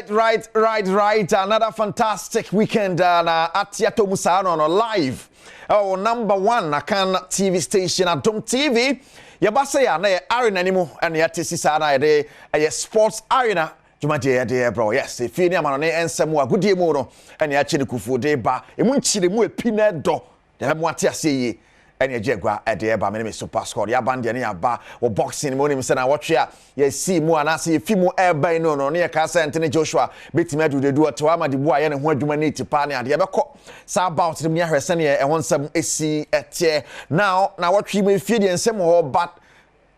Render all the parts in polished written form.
Right. Another fantastic weekend at Adom Musano live. Oh, number one, I can TV station Adom TV. Yabasa ya na arena anymore and yet sana de a sports arena. Jumaje bro. Yes, if you near man and some more good mono and ya chinikufu de ba. E munchi de mu epine do. De mwati ase any jegwa at the eba me super squad ya band ya aba or boxing mo nim say na watch ya see mo anase fi mo eba no ne ka say Anthony Joshua betime do de do to ama de bo aye ne ho adwuma ne tipa ne ade ebekọ sa about dem ya hwese ne e wonsam esi etie now na watch me fie de nsem ho but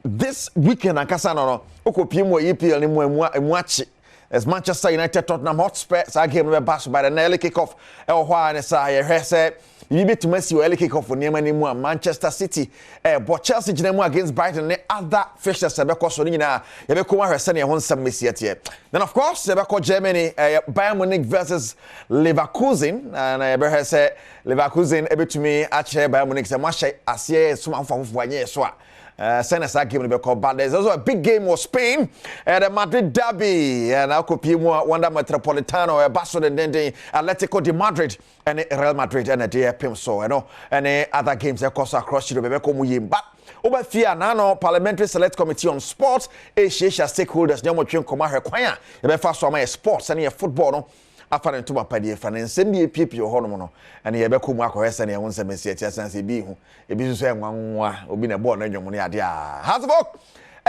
this weekend akasa no okopie mo EPL ne mo emu achi as Manchester United Tottenham Hotspur sa game no be bash by the early kick-off e ho a ne sa ye hwese you be to Messi early kick-off for Neymar Manchester City but Chelsea ginemu against Brighton and other fixtures ebeko so nyina yebeko wa hwese ne ho nsam Messi atie then of course yebeko Germany Bayern Munich versus Leverkusen and yebeko say Leverkusen ebetumi ache Bayern Munich say mahye ase so manfafo anye so Senesa game because but there's also a big game of Spain the Madrid derby and Alcopimo Wanda Metropolitano Barcelona and then Atletico de Madrid and Real Madrid and the PM so and other games across Europe but over fear nano parliamentary select committee on sports Asia stakeholders nyamo twen koma hwekwan e be fa so ma sports and football no after into my paddy fan and send me people your hono and ye be ko mu akohese ne won semesi ati asanse bi hu e bi so enwanwa obi na ball na nwom ne ade a hasbok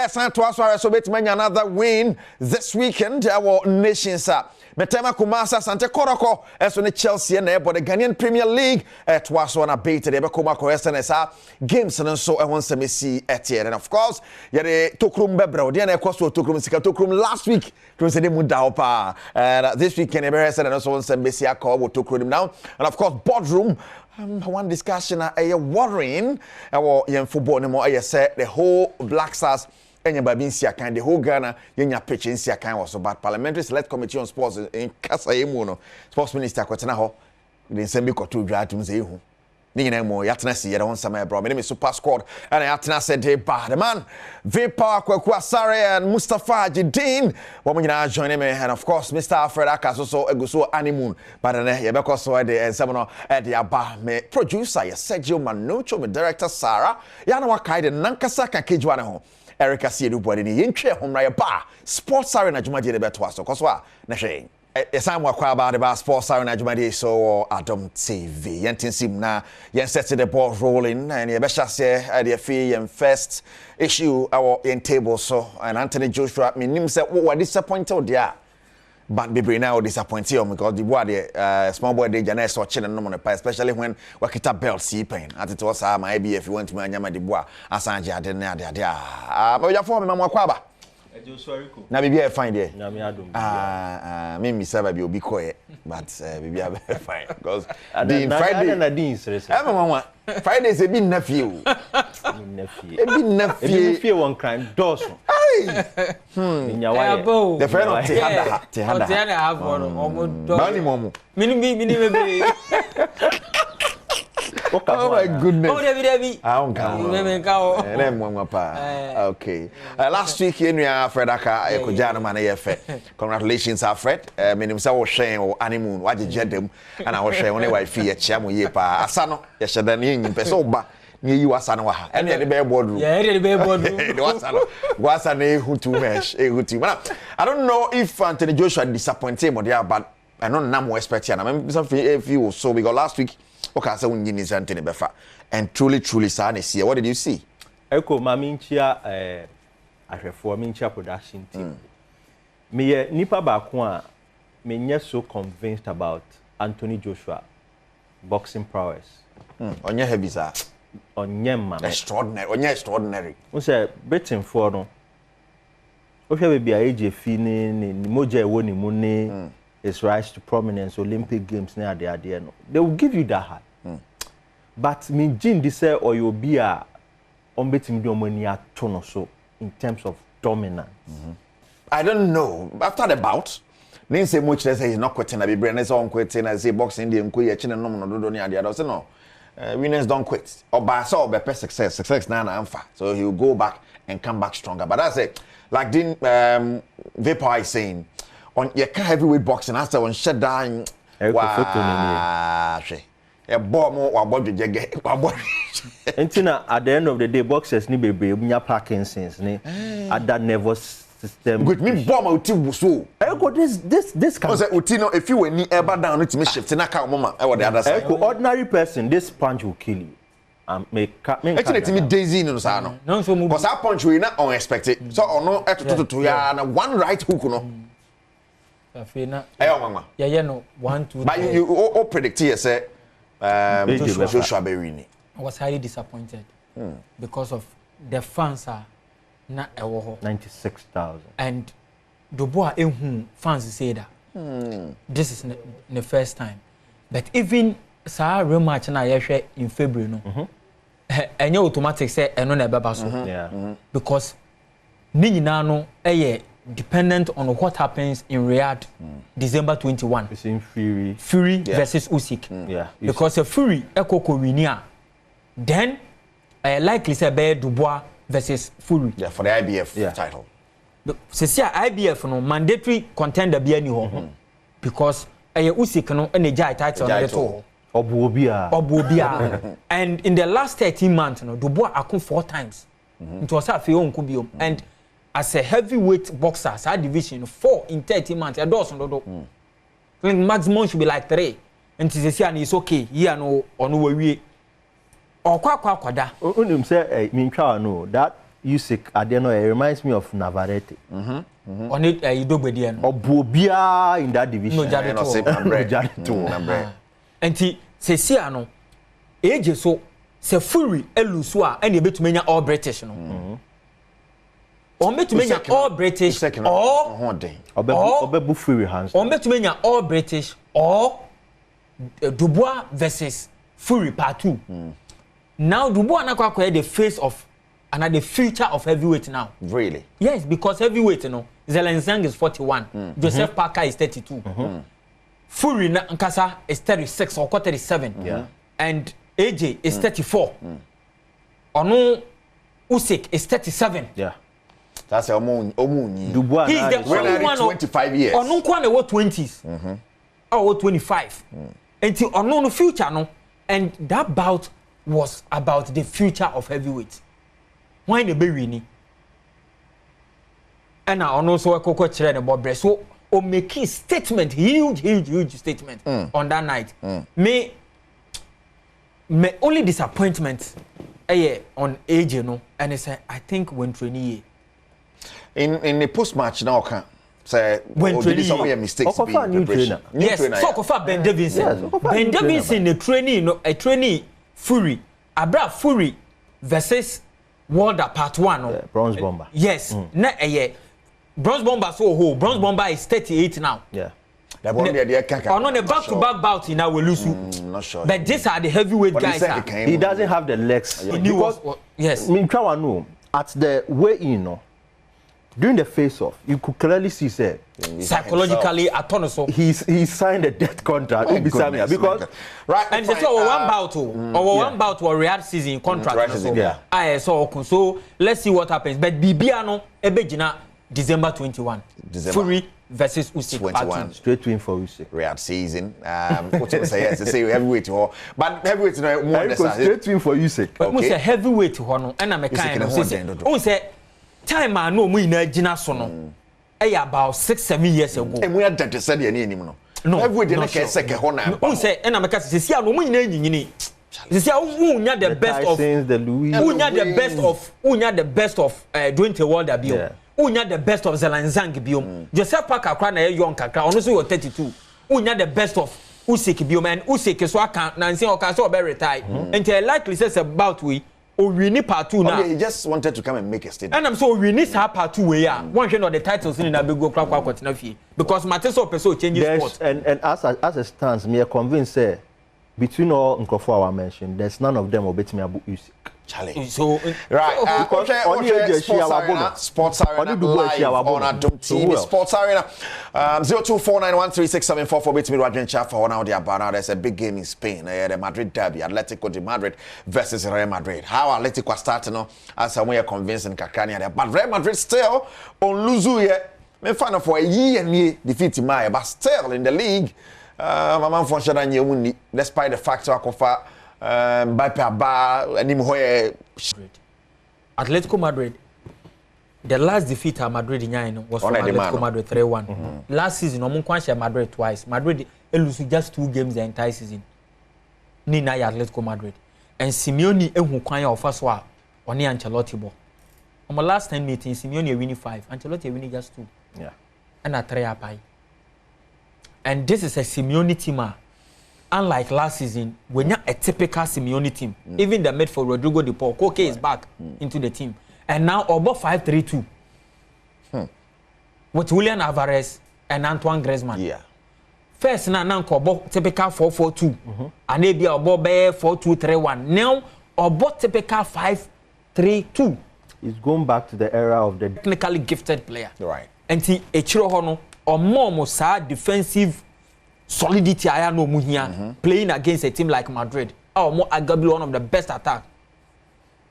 Santo Asware so betimanya another win this weekend our nations Metema Kumasa Sante Koroko eso ne Chelsea na ebo the Ghanaian Premier League twaso na beat de be ko akohese ne sa games no so e won semesi etie and of course ye de tokrum bebre de na ekoso tokrum sika tokrum last week to say dem da opa this weekend e be hwese na so won semesi akọ tokrum now and of course boardroom one discussion worrying our young football no more say the whole Black Stars enya babi nsiakan the whole Ghana yenya pitch nsiakan was but parliamentary select committee on sports in kasa emu no sports minister kwetena ho de nsembi koto dwa atum se ehu ni nyina mo yatena si yere won sama bro me super squad and yatena said the bad man Vpower Kwaku Asare and Mustafa Jidin wo nyina join me and of course Mr. Alfred Akaso so eguso honeymoon but na ye be so the ensem no the aba me producer Sergio Manucho me director Sarah ya na wakai de nankasa ka kejwa ne ho Erica Siedu Body ni yentwe homra ye ba sports arena jumaje ne beto aso koso a na hwe esam wakwa about the sports arena jumaje so Adom TV yentinsim na yen set the ball rolling and ye be shase the fee and first issue our in table so and Anthony Joshua minim say what disappointed there but be now disappointed because the boy small boy dey jana so chile no money especially when wakita belt see pain at it was my IBF you want to anyama the boy asanje ade na ade but you for me mamwa ba na bibia fine there na me Adom me serve be obi koye but bibia very fine because the Friday na din stress Friday is a bit nephew e fie one crime doso the friend of Tehada have one Bani momo mini oh my goodness. Oh, Debbie. I don't count. Okay. Last week, Fred Aka, Kojana man, congratulations, Alfred. Meaning, I was sharing or honeymoon, what did you do? And I was sharing only wife, Chamu Yepa, Asano, Yashadan, Pesoba. Near you Asanoa, and the bear boardroom. Yeah, the bear boardroom. Was an who too much, a good team. I don't know if Anthony Joshua disappointed him or there, but I don't know more expectation. I mean, something if you so we got last week. Okay, so when you need Anthony Befa and truly sad is here. What did you see? Eko maminchia ahwefo minchia production team. Me nipa ba ko a me nye so convinced about Anthony Joshua boxing prowess. Onye heavy sir. Onye man. Extraordinary. We say betting for no. O hwe be a AJ fi ni moja e woni mu ni his rise to prominence Olympic Games na ade no. They will give you that high. But me gin this or you be a on betting do money ato no so in terms of dominance. I don't know. After the bout, Nin say much they say he's not quitting. I be brain is on quitting. I say boxing the nkuye ya chine no no do ni ade ade. So no. Winners don't quit. Or by so be success. Success na amfa. So he will go back and come back stronger. But that's it. Like Vpower is saying on your heavyweight boxing after on shut down. Wow. A bomb or body jagger. Entina at the end of the day, boxers ni baby, Parkinson's ni at that nervous system. With me bomb out to so. This can say Utino, if you were near ever down it me shift in a car mama or the other side. Ordinary person, this punch will kill you. Actually, me Daisy no sano. No, so move. Because that punch we not unexpected. So or no to ya one right hook no. Afina. Mama. Yeah, no 1 2. But you predict here say Joshua Berini. I was highly disappointed because of the fans are not a war 96,000 and the boy fans say that this is the first time, but even rematch na in February no and you automatic say no na baba so because ni nyina no dependent on what happens in Riyadh December 21. It's in Fury versus Usyk. Because a Fury ekoko winia then likely say be Dubois versus Fury. Yeah, for the IBF title. Se sia IBF no mandatory contender be any ho because Usyk no na jai title na to Obuobia. And in the last 13 months no Dubois akun 4 times. It was a few onku and as a heavyweight boxer, as a division 4 in 30 months, a dozen dodo. Maximum should be like 3. And it's okay. Here no on we or kwada. Say no that Usyk it reminds me of Navarrete. On it Idobedian. Or Bobia in that division. No and say no age so se Fury elusua and you bet many all British no. Or met to make all British or Fury hands. Or met to make all British or Dubois versus Fury part 2. Now Dubois na the face of and the future of heavyweight now. Really? Yes, because heavyweight Zelensang is 41, Joseph Parker is 32. Fury Nkasa is 36 or 37. And AJ is 34. Ono Usyk is 37. That's a Dubois. He's the only one 25 years. Or no one what 20s. Or 25. Until unknown future no. And that bout was about the future of heavyweight. Why the baby? And I also a chere about breast. So o make a statement, huge statement on that night. May only disappointment on age, and he said, I think when training. In the post match now can say when did some mistakes be preparation. Yes, so for Ben Davidson. Ben Davidson the training a trainee Fury. Abra Fury versus Wilder part 1 Bronze Bomber. Yes. Na Bronze Bomber so ho. Bronze Bomber is 38 now. Yeah. That one there can. On the back-to-back bout in our lose. Not sure. But these are the heavyweight guys. He doesn't have the legs. Because yes. At the weigh-in, during the face-off, you could clearly see, say, psychologically, he signed a death contract because right. And they saw one bout, one bout or Riyadh season contract. So let's see what happens. But Bibiano Ebejina December 21. Fury versus Usyk. 21. Straight win for Usyk. Riyadh season. What you say? Yes, they say heavyweight, but heavyweight more. Straight win for Usyk. But say heavyweight, and I'm a kind of say. Time I know we na gina so no. About 6-7 years ago. And we had that said the name no. Every day na ke second ho na. Who say na make say sia no mu nyina nyini. Sia unya the best of the Louis. Unya the best of doing the world abio. Unya the best of Zelensang biom. Joseph Parker kwa na young kakra ono so you 32. Unya the best of Usyk biom and Usyk so aka na nsin oka so be retire. And likely says about we o win part 2 now. He just wanted to come and make a statement. And I'm so we need part 2 way one share the titles in na be go kwa kwatena fie because Mateso person changes sport. And as a stance me convinced say between all Nkofo I mentioned there's none of them obey me abu Usyk. Challenge. So right, Sports Arena live on Adom TV. Sports Arena 0249136744 for me Rodrian Chafa on out there. There's a big game in Spain. The Madrid derby, Atletico de Madrid versus Real Madrid. How Atletico are starting as we are convincing Kakania there, but Real Madrid still on Luzu here. me fan for a year and defeat my but still in the league my man for sure and despite the fact Akofa Mbappe ba anim hoye Atletico Madrid. The last defeat at Madrid was from Atletico Madrid 3-1. Last season, we won Madrid twice. Madrid lost just 2 games the entire season. Nina Atletico Madrid. And Simeone ehu kwan of first one on Ancelotti bo. On my last 10 meetings, Simeone winning 5, Ancelotti winning just 2. Yeah. And a 3 up. And this is a Simeone team. Unlike last season, we're not a typical Simeone team. Even the midfield Rodrigo De Paul, Koke is back into the team. And now about 5-3-2. With Julian Alvarez and Antoine Griezmann. Yeah. First now about typical 4-4-2. And maybe about 4-2-3-1. Now about typical 5-3-2. It's going back to the era of the technically gifted player. Right. And ti Echiro Hono or more defensive solidity I know muhia playing against a team like Madrid. Or more arguably one of the best attack.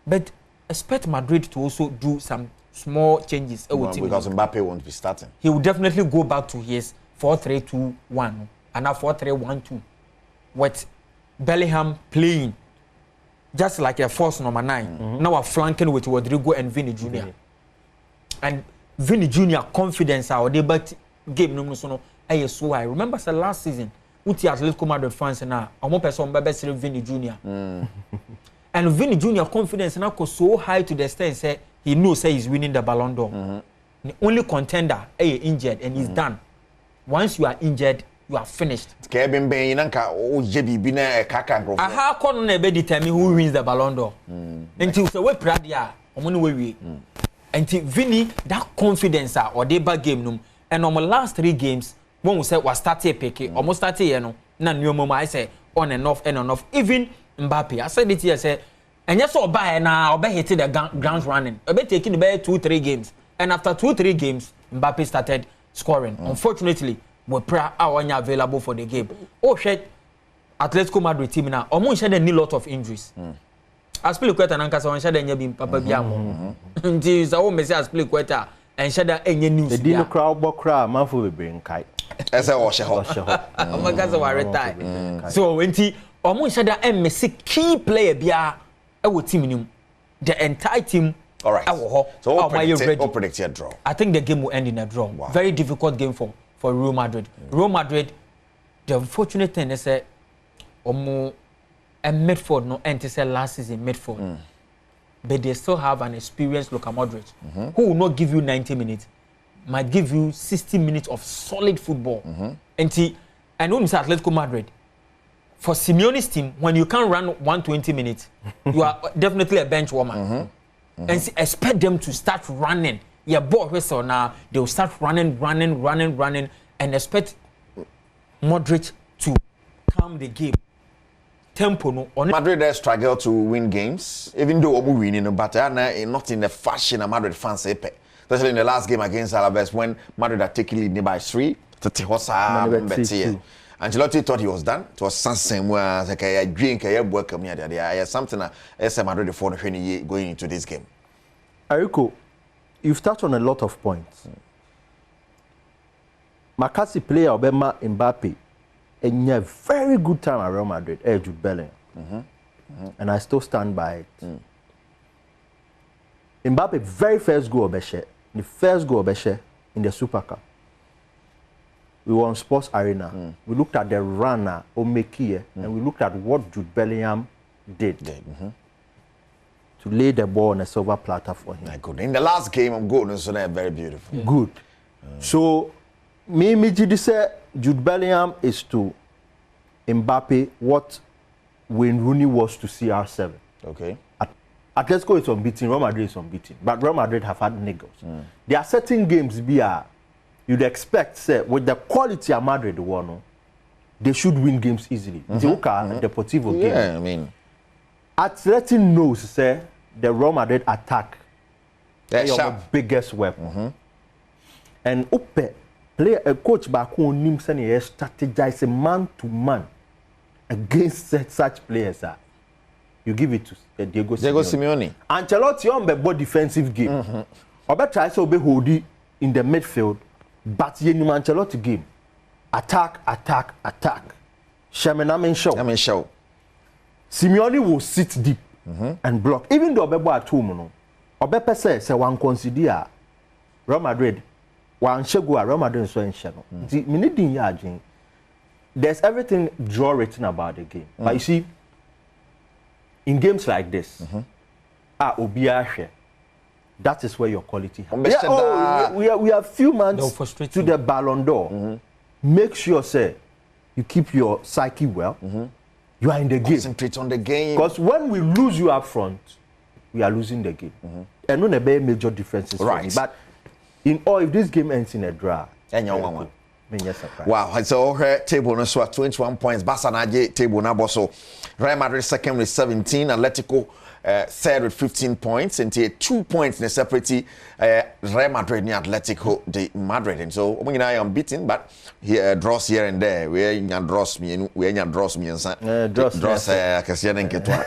But expect Madrid to also do some small changes. Because Mbappe won't be starting. He will definitely go back to his 4-3-2-1 and now 4-3-1-2 with Bellingham playing just like a force number 9. Now we're flanking with Rodrigo and Vini Jr. And Vini Jr. confidence our debate game no so so high. Remember the last season, Uti Atletico Madrid fans na omo person bebe Vini Jr. And Vini Jr. confidence now go so high to the extent say he knows say he's winning the Ballon d'Or. The only contender injured and he's done. Once you are injured, you are finished. Aha kon na be determine who wins the Ballon d'Or. Until so we pradia omo we. Until Vini that confidence or the bad game num and on the last 3 games when we say was started peke almost started you know na new mama I say on and off even Mbappe I said it here say and yes so buy na obe hit the ground running obe taking the 2-3 games and after 2-3 games Mbappe started scoring. Unfortunately we pray our available for the game. Oh shit, Atletico Madrid team now almost had a lot of injuries. As play quite an anchor so shada nya bi papa biamo nti so me say as play quite and shada enye news the dino crowd bokra manfo be bring kai ese o she ho o magaza wa retire so nti omo shada emse key player bia e wo team nim the entire team. All right. So we'll predict a draw. I think the game will end in a draw. Wow. Very difficult game for Real Madrid. Real Madrid, the unfortunate thing is that midfield no enter last season midfield. But they still have an experienced Luka Modric who will not give you 90 minutes, might give you 60 minutes of solid football. And when you say Atletico Madrid, for Simeone's team, when you can't run 120 minutes, you are definitely a bench warmer. And expect them to start running. Yeah, ball whistle now. They will start running, and expect Modric to calm the game. Tempo no. Madrid they struggle to win games, even though we winning, but not in the fashion of Madrid fans say. Especially in the last game against Alaves when Madrid had taken lead by 3. Ancelotti thought he was done. It was something where like a drink, a work, something as a Madrid for going into this game. Eriko, you've touched on a lot of points. Makasi player Obama Mbappe, and you have very good time at Real Madrid, Jude Bellingham. And I still stand by it. Mbappe, very first goal Obeshe, the first goal Obeshe in the Super Cup. We were on Sports Arena. We looked at the runner, Omekie, and we looked at what Jude Bellingham did to lay the ball on a silver platter for him. Good. In the last game of goal, so they're very beautiful. Good. So, me say Jude Bellingham is to Mbappe what Wayne Rooney was to CR7. Okay. Atletico is unbeaten, Real Madrid is unbeaten, but Real Madrid have had niggles. There are certain games you'd expect, say, with the quality of Madrid won, they should win games easily. Deportivo game. Yeah, I mean, Atleti knows, say, the Real Madrid attack is the biggest weapon. And play a coach back who names and strategize man to man against such players. You give it to Diego Simeone. Ancelotti on the defensive game. Obe tries to be holding in the midfield. But ye ni Ancelotti game. Attack. Shemenamen show. Simeone will sit deep and block. Even though Obebo at home, no. Obepe say one consider Real Madrid. One shego Real Madrid so in shadow. The minute in yajin. There's everything draw written about the game. But you see, in games like this, Obiashe, that is where your quality happens. We are few months to the Ballon d'Or. Make sure, say, you keep your psyche well. You are in the game. Concentrate on the game. Because when we lose you up front, we are losing the game. And no major differences. Right. But in all, if this game ends in a draw, wow, so her table no so 21 points. Barca na table na boso. Real Madrid second with 17, Atletico third with 15 points, and 2 points in the separate Real Madrid and Atletico de Madrid. And so we are unbeaten, but here draws here and there. We are draws me and draws Kasian Ketwa.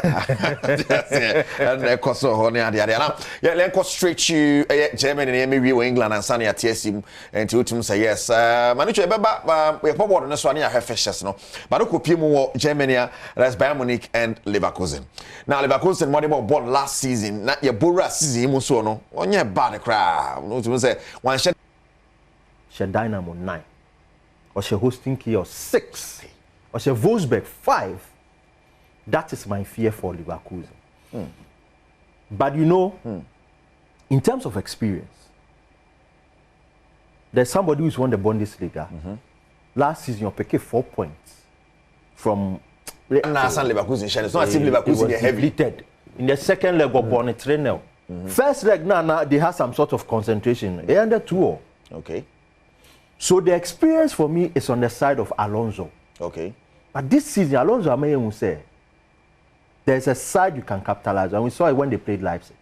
And Koso Honia Diana. Yeah, let's go straight to Germany and maybe England and Sunny at TSM and to say yes. Manucho Baba, we have forward on this one here, Fishes, no. But look, Pimu, Germany, that's Bayern Munich and Leverkusen. Now, Leverkusen, what about bought last season? Not your Bora season, Musono, on your bad crowd. No, to say, one shed Dynamo 9, or she hosting Kiosk 6, or she Wolfsburg 5. That is my fear for Leverkusen. But you know, in terms of experience, there's somebody who's won the Bundesliga. Last season, you picked 4 points from. Leverkusen. It's not as if Leverkusen is heavy. In the second leg, of born 3-0. First leg, now they have some sort of concentration. They ended 2-0. Okay. So the experience for me is on the side of Alonso. Okay. But this season, Alonso Ameye will say, there's a side you can capitalize on. We saw it when they played Leipzig.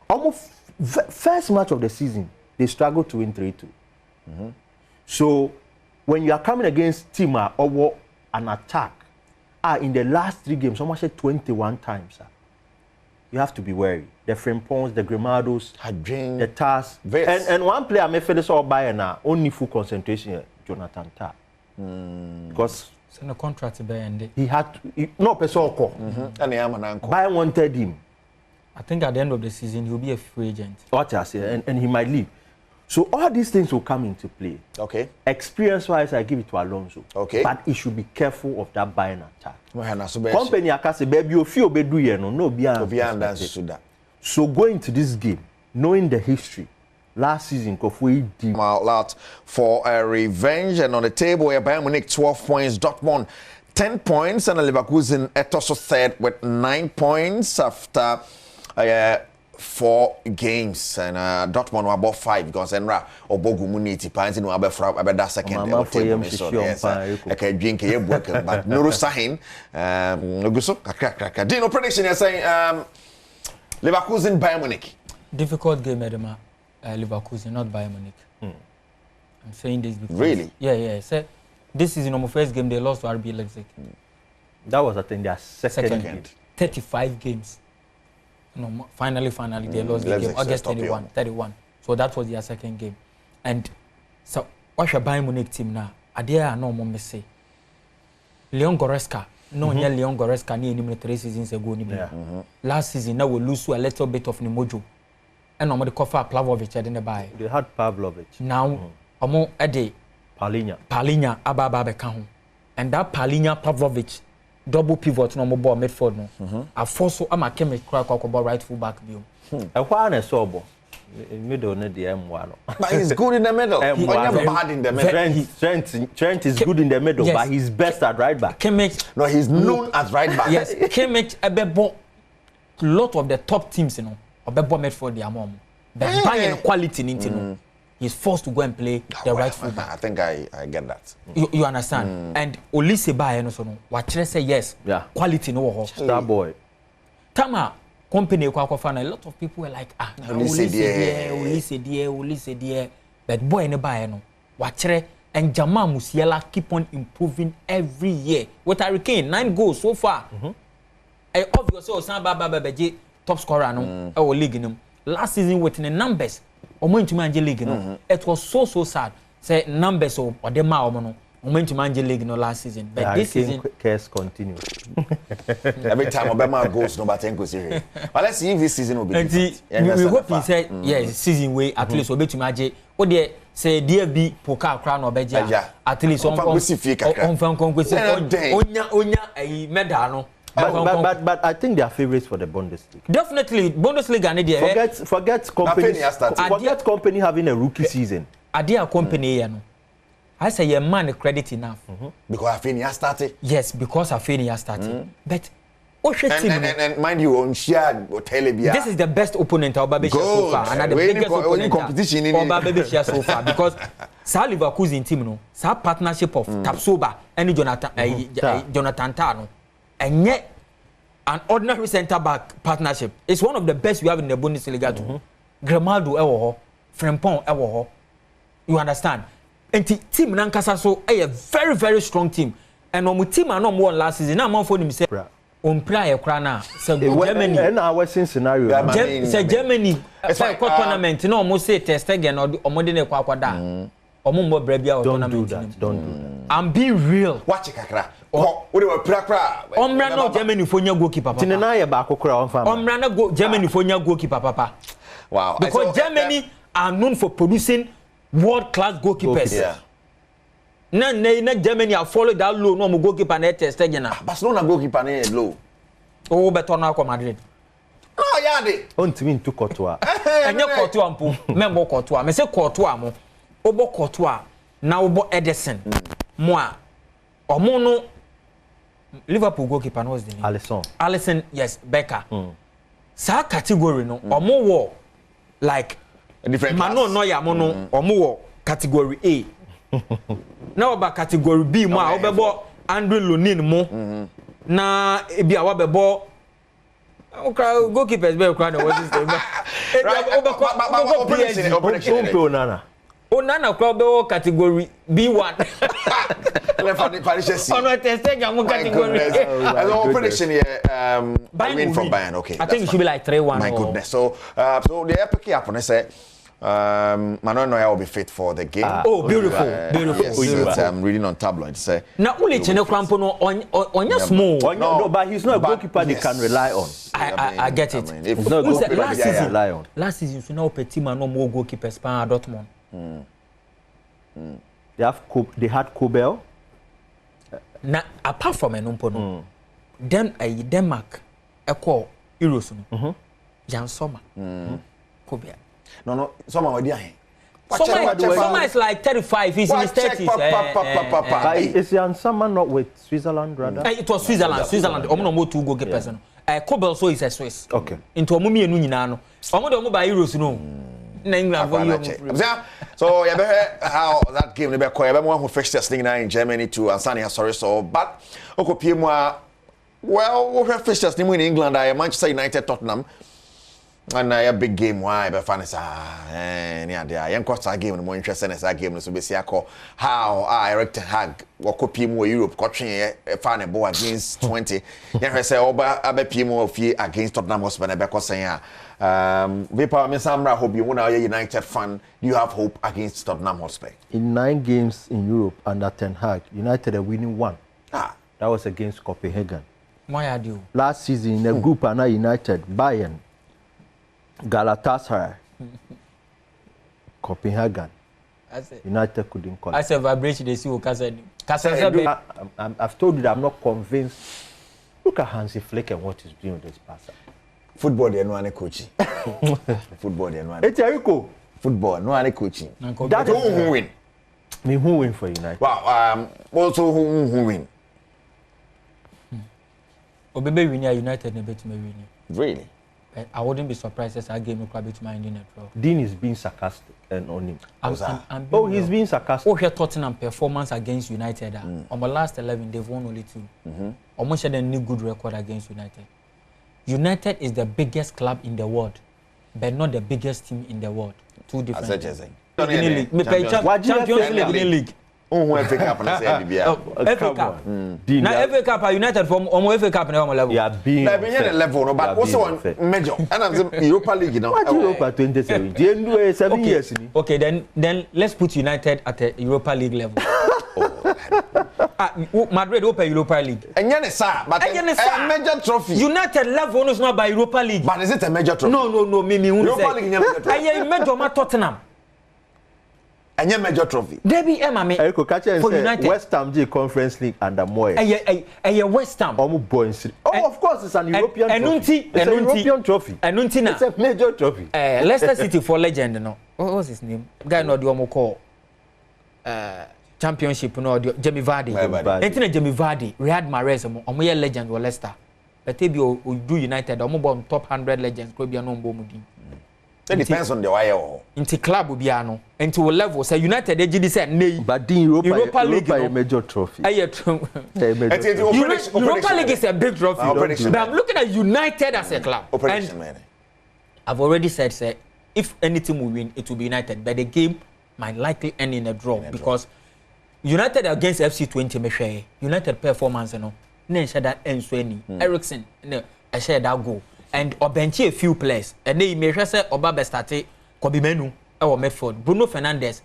Almost first match of the season, they struggled to win 3-2. So when you are coming against team or an attack, in the last 3 games, someone said 21 times. You have to be wary. The Frimpons, the Grimados, the Tars. And one player may feel this all by now, only full concentration, Jonathan Tah. Because so no contract to Bayern. He had no person call. Bayern wanted him. I think at the end of the season he'll be a free agent. What I say, and he might leave. So all these things will come into play. Okay. Experience-wise, I give it to Alonso. Okay. But he should be careful of that Bayern attack. Company Akase, baby, you feel no beyond. So going to this game, knowing the history, last season, Kofui deep out for a revenge, and on the table, Bayern Munich 12 points, Dortmund 10 points, and Leverkusen also third with 9 points after 4 games, and Dortmund were about 5 because Enra Obogu Muniti Pines in Wabefra second. Okay, drink a book, but no Sahin. Dino prediction is saying Leverkusen Bayern Munich. Difficult game, Edema. Leverkusen, not Bayern Munich. I'm saying this because really? Yeah. So, this is my first game they lost to RB Leipzig. That was I think their second game. 35 games. No, finally, they lost the game. August 31. So that was their second game. And so, what's your Bayern Munich team now? Adia no more say. Leon Goretzka. No, Leon Goretzka ni any 3 seasons ago. Last season, now we lose a little bit of Nimojo. And no more the cover Plavlovic I didn't buy. They had Pavlovic. Now, Omo Ede. Palinya Ababa Bekahu. And that Palinya Pavlovic. Double pivot no more ball midfield no. I force so am a chemical crack about right full back view. A one is sober. Middle need the M1. But he's good in the middle. Bad in the middle. Trent is good in the middle, but he's best at right back. No, he's known as right back. Yes, Kimmich a lot of the top teams, you know, Obebo midfield their mom. The buying quality into no. He's forced to go and play the right full back. I think I get that. You understand? And Olise Baye no so no. What say yes. Yeah. Quality no. Star boy. Tama company kwa fan, a lot of people were like Olise there. But boy ne Baye no. Wachere and Jamal Musiala keep on improving every year. With Hurricane 9 goals so far. Obviously Osan Baba top scorer no. Our league no. Last season with the numbers. omo ntumi anje league no it was so sad say numbers or the ma omo no omo ntumi anje league no last season but this season case continue every time Obama goes no but enko say but let's see if this season will be different. We hope he say yes season way at least obetumi anje o de say DFB poka akra no obeja at least on fan konkwesi onya ai medal no. But I think they are favorites for the Bundesliga. Definitely, Bundesliga need forget company having a rookie season. Adia company no. I say your man credit enough. Because Afeni has started. Yes, because Afeni has started. But and mind you, on share Telebia. This is the best opponent of Babesia so far, and the biggest opponent competition in Babesia so far because Sa Leverkusen team no, sa partnership of Tapsoba and Jonathan Tano. And yet, an ordinary centre-back partnership is one of the best we have in the Bundesliga too. Grimaldo ewo, Frimpong ewo. You understand? And team Nankasa so a very very strong team. And on team no won last season. Now man for him say on play krana. So Germany. And our scenario. Say Germany. Say tournament. No almost say test again or modern kwa da. Omo mo brabia or tournament. Don't do that. I'm being real. Watch it kakra. We were pra. Omra no Germany fonya goalkeeper papa. Tinena ye ba kokora on fam. Omra na go Germany fonya goalkeeper papa. Wow. Because Germany are known for producing world-class goalkeepers. Yeah. Na Germany are follow that low no mo goalkeeper na test again na. Barcelona goalkeeper na low. Oh better na kwa Madrid. No yade. Ontimi ntu Courtois. Enye Courtois mpo. Membo Courtois. Me say Courtois mo. Obo Courtois na obo Ederson. Mo a omo no Liverpool goalkeeper was the name. Alisson, yes, Becker. Sa category no, omo wo like a different class. Mano no ya mono omo wo category A. Now ba category B mo a obebo Andrew Lunin mo. Na ebi a wabebo goalkeepers be crowd what is the operation. Onana crowd be category B1. On test category. As an prediction here, win from Bayern. Okay, I think it should be like 3-1. My goodness. So the epic up and I say, Manuel Neuer will be fit for the game. Oh, beautiful. Yes, I'm reading on tabloid. Say now only Chene Krampo on your small. No, but he's not a goalkeeper they can rely on. I get it. He's not a goalkeeper they can rely on. Last season, so now Petit man no more goalkeepers pan Dortmund. They had Kobel. Now apart from Enumpo, then Denmark, a call Euros no. Jan Sommer, Kobel. No, Sommer was there. Sommer is like 35. He's in his 30s. Is Jan Sommer not with Switzerland rather? It was Switzerland. Omo no two goalkeepers. Kobel so is a Swiss. Okay. Into Omo mienu nyina no. Omo de Omo by Euros no. So you better how that game be call. You who fixtures in Germany to Ansania sorry so but okopie well we fixtures in England Manchester United Tottenham and a big game why be fan is near there yen quarter game no more interest in that game so be see how Eric Ten Hag okopie mu Europe kotwe fan ball against 20 yen say oba abepie mu ofie against Tottenham Hotspur na be ko sen Vipa Mesamra hope you wanna United fan. Do you have hope against Tottenham Hotspur? In 9 games in Europe under Ten Hag, United are winning 1. That was against Copenhagen. Why are you? Last season in the group are United, Bayern, Galatasaray, Copenhagen. United couldn't call. I said vibration they see what I've told you that I'm not convinced. Look at Hansi Flick and what he's doing with this passer. Football they no any coaching. Football they no. It's Eriko. Football no any coaching. That who win? Me who win for United? Wow. Also who win? Obebe win United never to me win. Really? I wouldn't be surprised if I game no club to my Indian network. Dean is being sarcastic and on him. He's being sarcastic. Oh, here Tottenham performance against United. On the last 11, they've won only 2. Almost had a new good record against United. United is the biggest club in the world, but not the biggest team in the world. Two different. Champions League. who FA Cup na say bibia. FA Cup. Na FA Cup United from omo FA Cup na omo level. Yeah, being na be the level no, but also on major. And I'm saying Europa League now. What Europa 2017? You do 7 years ni. Okay, then let's put United at a Europa League level. Madrid open Europa League. And sir, but a major trophy. United level is not by Europa League. But is it a major trophy? No, me Europa League major trophy. I major ma Tottenham. And major trophy. Debbie Emma me. For United. West Ham G Conference League under Moyes. A West Ham. Oh, of course it's an European trophy. It's a European trophy. It's a major trophy. Leicester City for legend, no. What's his name? Guy no do call. Championship no Jamie Vardy. Entina Jamie Vardy, Riyad Mahrez omo ye legend for Leicester. But they be do United omo bomb top 100 legends ko bia no mbo mu din. It depends on the wire. Into club bia no, into level say United dey gidi say nay. But the Europa League a major trophy. Europa League is a big trophy. But I'm looking at United as a club. And I've already said say if any team will win it will be United, but the game might likely end in a draw because United against FC20 me United performance no na share that enso any Eriksen no I share that goal and obenchi a few players and they me say oba be start Kobe Menu e wo midfield Bruno Fernandes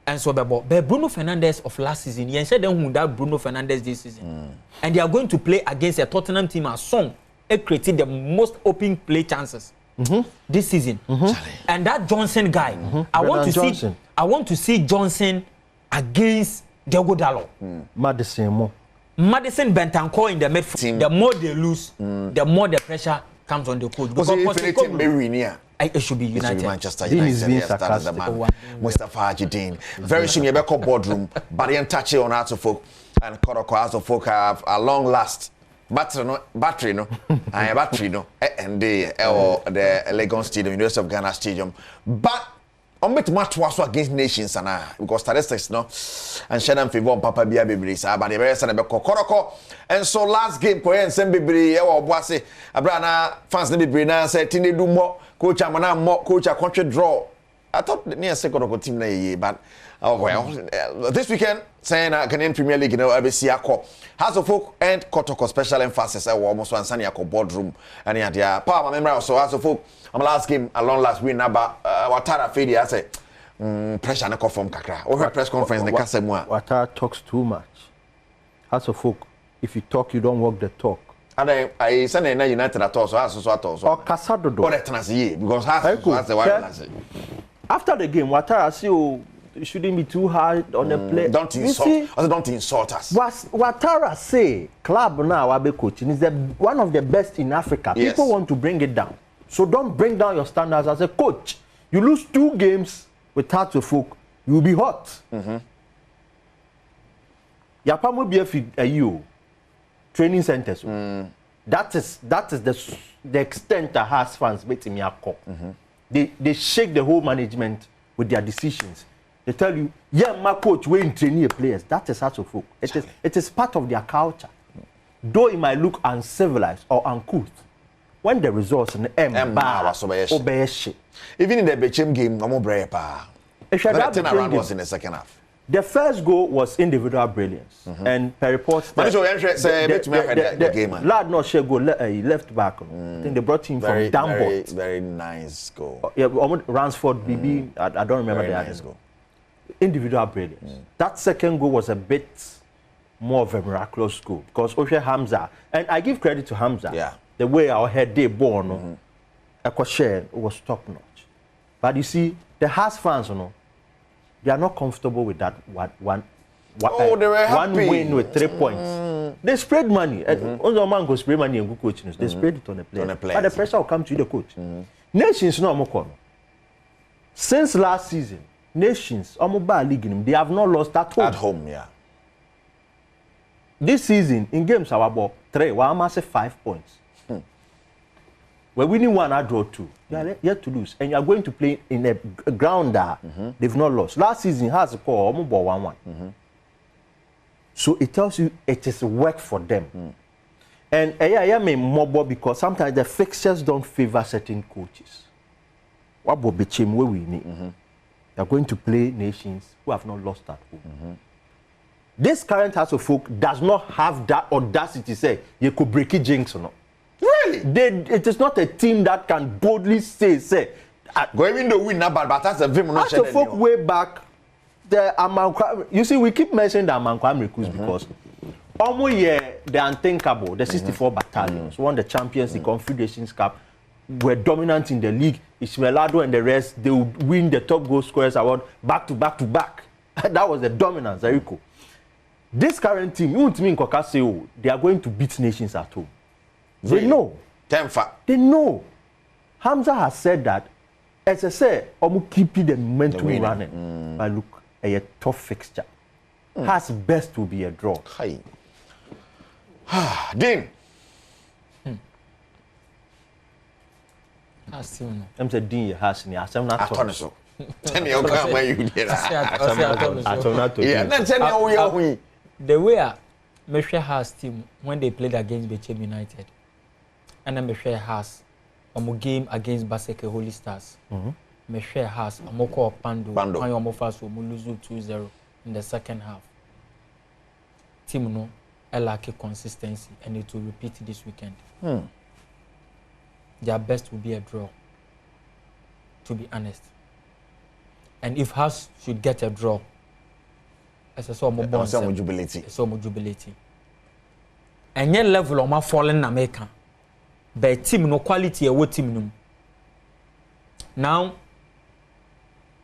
and so but Bruno Fernandes of last season yen share them who that Bruno Fernandes this season and they are going to play against a Tottenham team as song creating the most open play chances this season and that Johnson guy I want to see Johnson against Diogo Dalot. Madison Bentancur in the midfield. The more they lose, the more the pressure comes on the coach. Because it should be United. It should be Manchester United. Mustafa Hajidin. Very soon, you better call boardroom. Barry and Tachi on Arts of Folk and Koroko Arts of Folk have a long last. Battery no, and the Legon Stadium, University of Ghana Stadium. But on bet match was against nations and because statistics no and Shannon favor on Papa Bia Bibri but the rest and be Koroko and so last game ko en sem Bibri e wo boase abrana fans ne Bibri na say tini do more coach amana more coach a country draw. I thought near second team na ye but this weekend saying Ghanaian Premier League no ABC akọ House of Folk and Kotoko special emphasis almost one Sani akọ boardroom and ya power member also House of Folk last game along last win about Watara Fedi I say pressure na come from kakra over press conference ne kasa mu a Watara talks too much. House of Folk if you talk you don't walk the talk. And I say na United at all so or Casadodo or the because House why after the game Watara say it shouldn't be too hard on the play. Don't insult us. Watara say club now Abe coaching is one of the best in Africa. Yes. People want to bring it down. So don't bring down your standards as a coach. You lose 2 games with Hearts of Folk, you'll be hot. Yapamu BF you training centers. That is the extent that has fans waiting me up. They shake the whole management with their decisions. They tell you, yeah, my coach will train your players. That is Hearts of Folk. It is part of their culture. Though it might look uncivilized or uncouth, when the results in the obeyeshi. Even in the Bechem game, no more brave pa. The was in the second half. The first goal was individual brilliance, and per reports the game. Lad not share goal, he left back. I think they brought him from Danbot. Very nice goal. Yeah, Ransford, BB. I don't remember the other goal. Individual brilliance. That second goal was a bit more of a miraculous goal because Oshe Hamza, and I give credit to Hamza. Yeah. The way our head they born, was top notch. But you see, the Hearts fans, they are not comfortable with that one win with 3 points. They spread money. Only man go spread money and good coaching. They spread it on the players. But the pressure will come to the coach. Nations no more. Since last season, Nations league they have not lost at home. At home, yeah. This season in games our ball 3, we almost 5 points. We're winning 1, I draw 2. You are yet to lose, and you are going to play in a ground that they've not lost. Last season has a score almost 1-1. So it tells you it is work for them. And I mean more because sometimes the fixtures don't favor certain coaches. What about Bechem where we need? They are going to play nations who have not lost at home. This current House of Folk does not have that audacity to say you could break it jinx or not. Really? It is not a team that can boldly say go even though we not bad, but that's a vim not House of Folk way back. You see, we keep mentioning the Amankwa recruits because almost the unthinkable, the 64 battalions, won the Champions League, Confederations Cup, were dominant in the league. Ismailado and the rest, they would win the top goal scorers award back to back to back. That was the dominance, Eriko. This current team, you want me in Kokaseo, they are going to beat nations at home. They know. They know. Hamza has said that, as I say, I'm keeping the momentum running. But look, a tough fixture. Has best to be a draw. Hi. Dean. I'm saying Dean has me. I'm not talking so. Tell me how where you did. Yeah, then tell me how you are. The way Meshwe has team when they played against Bechem United, and then Meshwe has a game against Baseke Holy Stars. Meshwe has a Moko Pando, and Yomofaso Muluzu 2-0 in the second half. Team no, I lack consistency, and it will repeat this weekend. Their best will be a draw, to be honest. And if House should get a draw, as I saw more jubility. And your level of my fallen America, but team no quality, what team no. Now,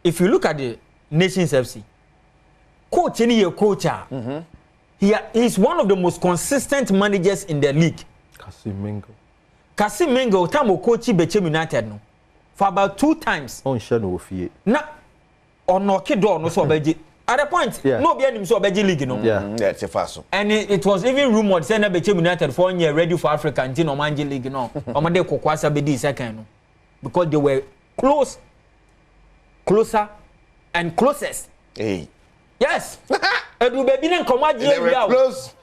if you look at the Nations FC, coach any your coach, he is one of the most consistent managers in the league. Kasim Mengo, time coach Bechem United no, for about 2 times. On Shano Fie. Na, on no kid no so beji. At the point, no be any so beji league no. That's a fast. And it was even rumored saying that Bechem United for 1 year ready for Africa and no manji league no. Omade Kokwasa bedi second no, because they were closer and closest. Hey. Yes. Edu baby na nkoma je area. Closest.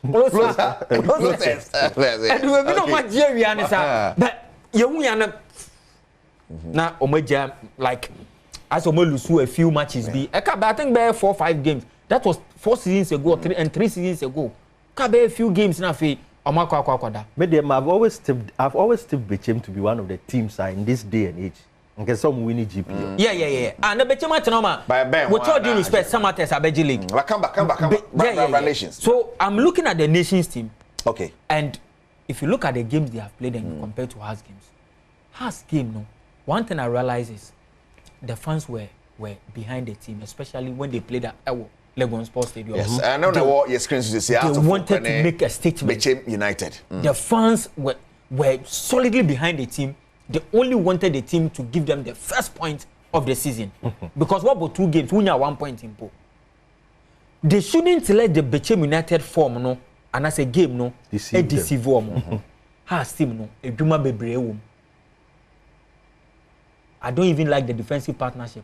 Edu baby na ma je area ni sa. But yehu ya na omaja like as omo lose a few matches be. I think be 4 or 5 games. That was 4 seasons ago, 3 seasons ago. Ka be a few games na fe omakwa. Medium, I've always tipped Bechem to be one of the teams in this day and age. Okay, some winning GP. Yeah. And the Bechem Atenoma, with all due respect, some matters are Beji League. Come back. Nations. So I'm looking at the Nations team. Okay. And if you look at the games they have played and compared to Haas games, Haas game, no. One thing I realize is the fans were behind the team, especially when they played at Legon Sports Stadium. Yes, I know what your screens to see. They wanted to make a statement. Bechem United. The fans were solidly behind the team. They only wanted the team to give them the first point of the season. Because what about 2 games? We have 1 point in pool. They shouldn't let the Bechem United form, no, and as a game, no, deceive them. Has team, no, a Duma Bebre. I don't even like the defensive partnership,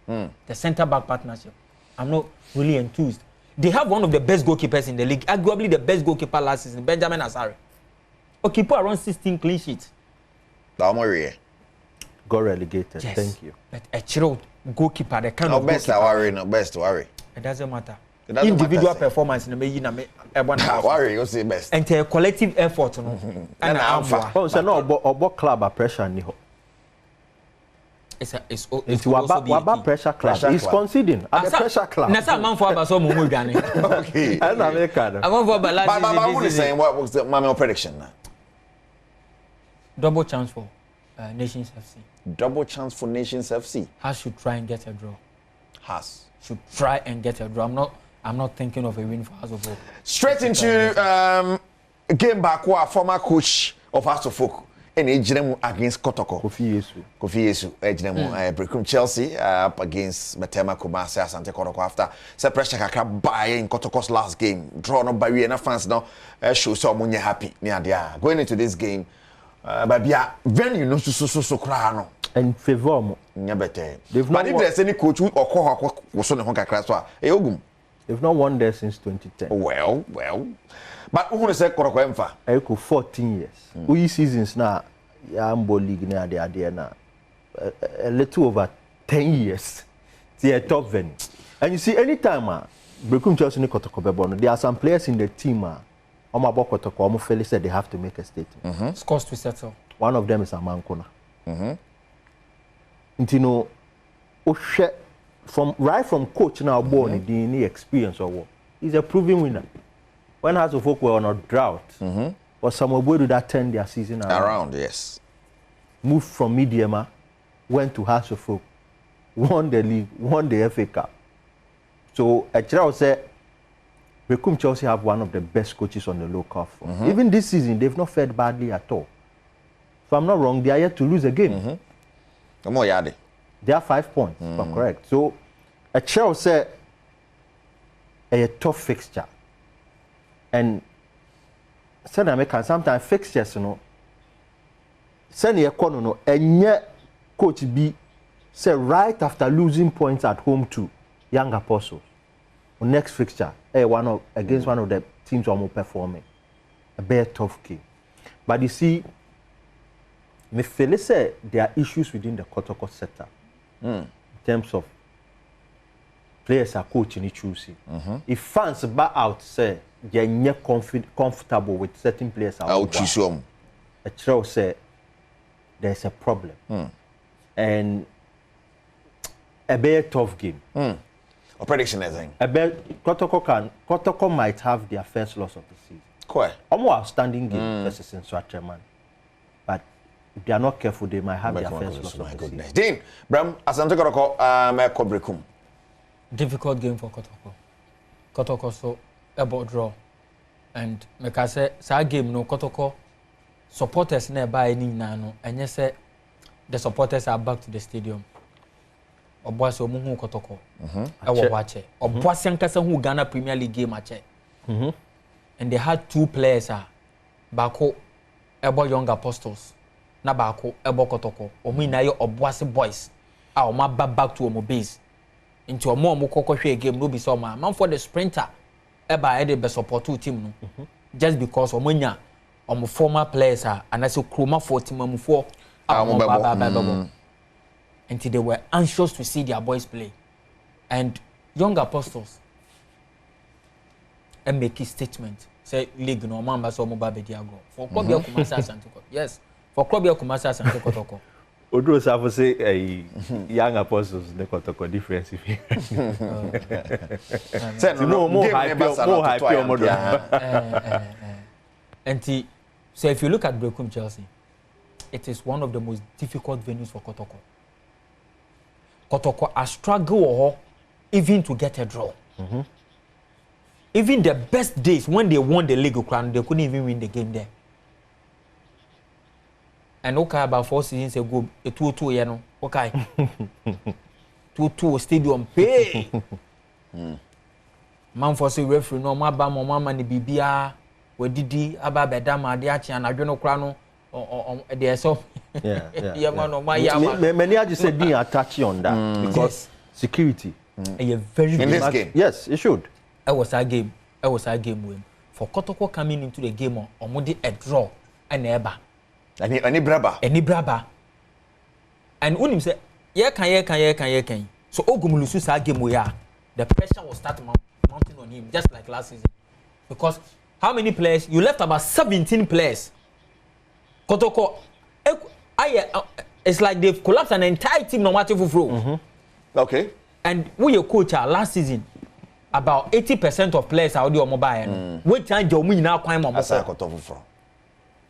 the centre-back partnership. I'm not really enthused. They have one of the best goalkeepers in the league, arguably the best goalkeeper last season, Benjamin Asare. A keeper around 16 clean sheets. Got relegated. Yes. Thank you. But a chilled goalkeeper, the kind of best goalkeeper. Not best to worry. It doesn't matter. Individual performance in the worry, you say best. And a collective effort, no. And oh, so no, about club pressure ni ho. It's about pressure club. He's conceding at the pressure club. Nasa man for about so mumu gane. Okay. And America. I want for balance. But what is saying? What was the my prediction now? Double chance for Nations FC. Double chance for Nations FC. Haas should try and get a draw. Haas should try and get a draw. I'm not thinking of a win for Haas of Folk. Straight into game back where former coach of Haas of Folk and Ejinemu against Kotoko. Kofi Yesu. Ejinemu Brekum Chelsea up against Metema Kumasi Asante Kotoko after se pressure kakra buy in Kotoko's last game. Draw no by enough fans now show so munye happy near there. Going into this game. But yeah, venue no so no. And favor mo. Nya better. But if there's any coach who or was on the honka class ogum. They've not won there since 2010. Well. But who say Koroko Emfa? I could 14 years. We seasons now, Ambo League now they are there now. A little over 10 years. It's a top venue. And you see, anytime Brekum Chelsea ni Kotoko Bebono. There are some players in the team. Omabo Kotoko, Omo Felix said they have to make a statement. Scores to settle. One of them is Amankona. Intino, from coach now born the experience or what? He's a proven winner. When Hasselhoff were on a drought, but some way that turned their season around. Yes. Moved from Mediama, went to Hasselhoff, won the league, won the FA Cup. So Achirao said, Brekum Chelsea have one of the best coaches on the local front. Even this season, they've not fared badly at all. If I'm not wrong, they are yet to lose a game. They are 5 points, if I'm correct. So Achirao said, a tough fixture. And said American sometimes fixtures, you know, send a corner, no, and yet coach B said right after losing points at home to Young Apostles. Next fixture, against one of the teams who are more performing. A very tough game. But you see, me feel say there are issues within the Kotoko setup in terms of players are coaching each choosing. If fans back out say they're not comfortable with certain players, I'll choose them. A trial say there's a problem. And a very tough game. A prediction, I think. Kotoko might have their first loss of the season. Quite. A more outstanding game versus Nswatraman. But if they are not careful, they might have their first loss of the season. Dean, Bram, Asante Kotoko, Brekum. Difficult game for Kotoko. Kotoko so about draw. And make I say, game no Kotoko supporters nearby any nano. And yes, the supporters are back to the stadium. Oboase omuhu Kotoko. Ewo wache. Oboase ankasa hu Ghana Premier League game ache. And they had two players Bako Ebo Young Apostles. Na Bako Ebo Kotoko. Omu na yo Oboase boys. Oma back to omo base. Into a more Mukoko game no be so man for the sprinter. Eba ede be support two team no. Just because omunya omo former players and I say Kroma 40 mamufo until they were anxious to see their boys play. And Young Apostles and make a statement. Say league no mamba so mo babediago. For club ya Kumasi Asante Kotoko. Yes. For club ya Kumasi Asante Kotoko. Odro Safo say Young Apostles the Kotoko difference. Say no more hype more. And so if you look at Brekum Chelsea, it is one of the most difficult venues for Kotoko. Kotoko a struggle even to get a draw. Even the best days when they won the league crown, they couldn't even win the game there. And okay, about 4 seasons ago, a 2-2, you know, okay. 2-2 stadium pay. Man for say referee no mama ni bibia we didi aba bedama de achi na dwono kra no there so yeah many are just said being attached on that because security very in this game. Yes, it should. It was a game when for Kotoko coming into the game omodi a draw and eba any braba and unim say ye kan so ogumulusu sa game we are the pressure will start mounting on him just like last season because how many players you left? About 17 players. Kotoko it's like they've collapsed an entire team no matter who. Okay. And we your coach last season about 80% of players are audio mobile. Which time you now climb on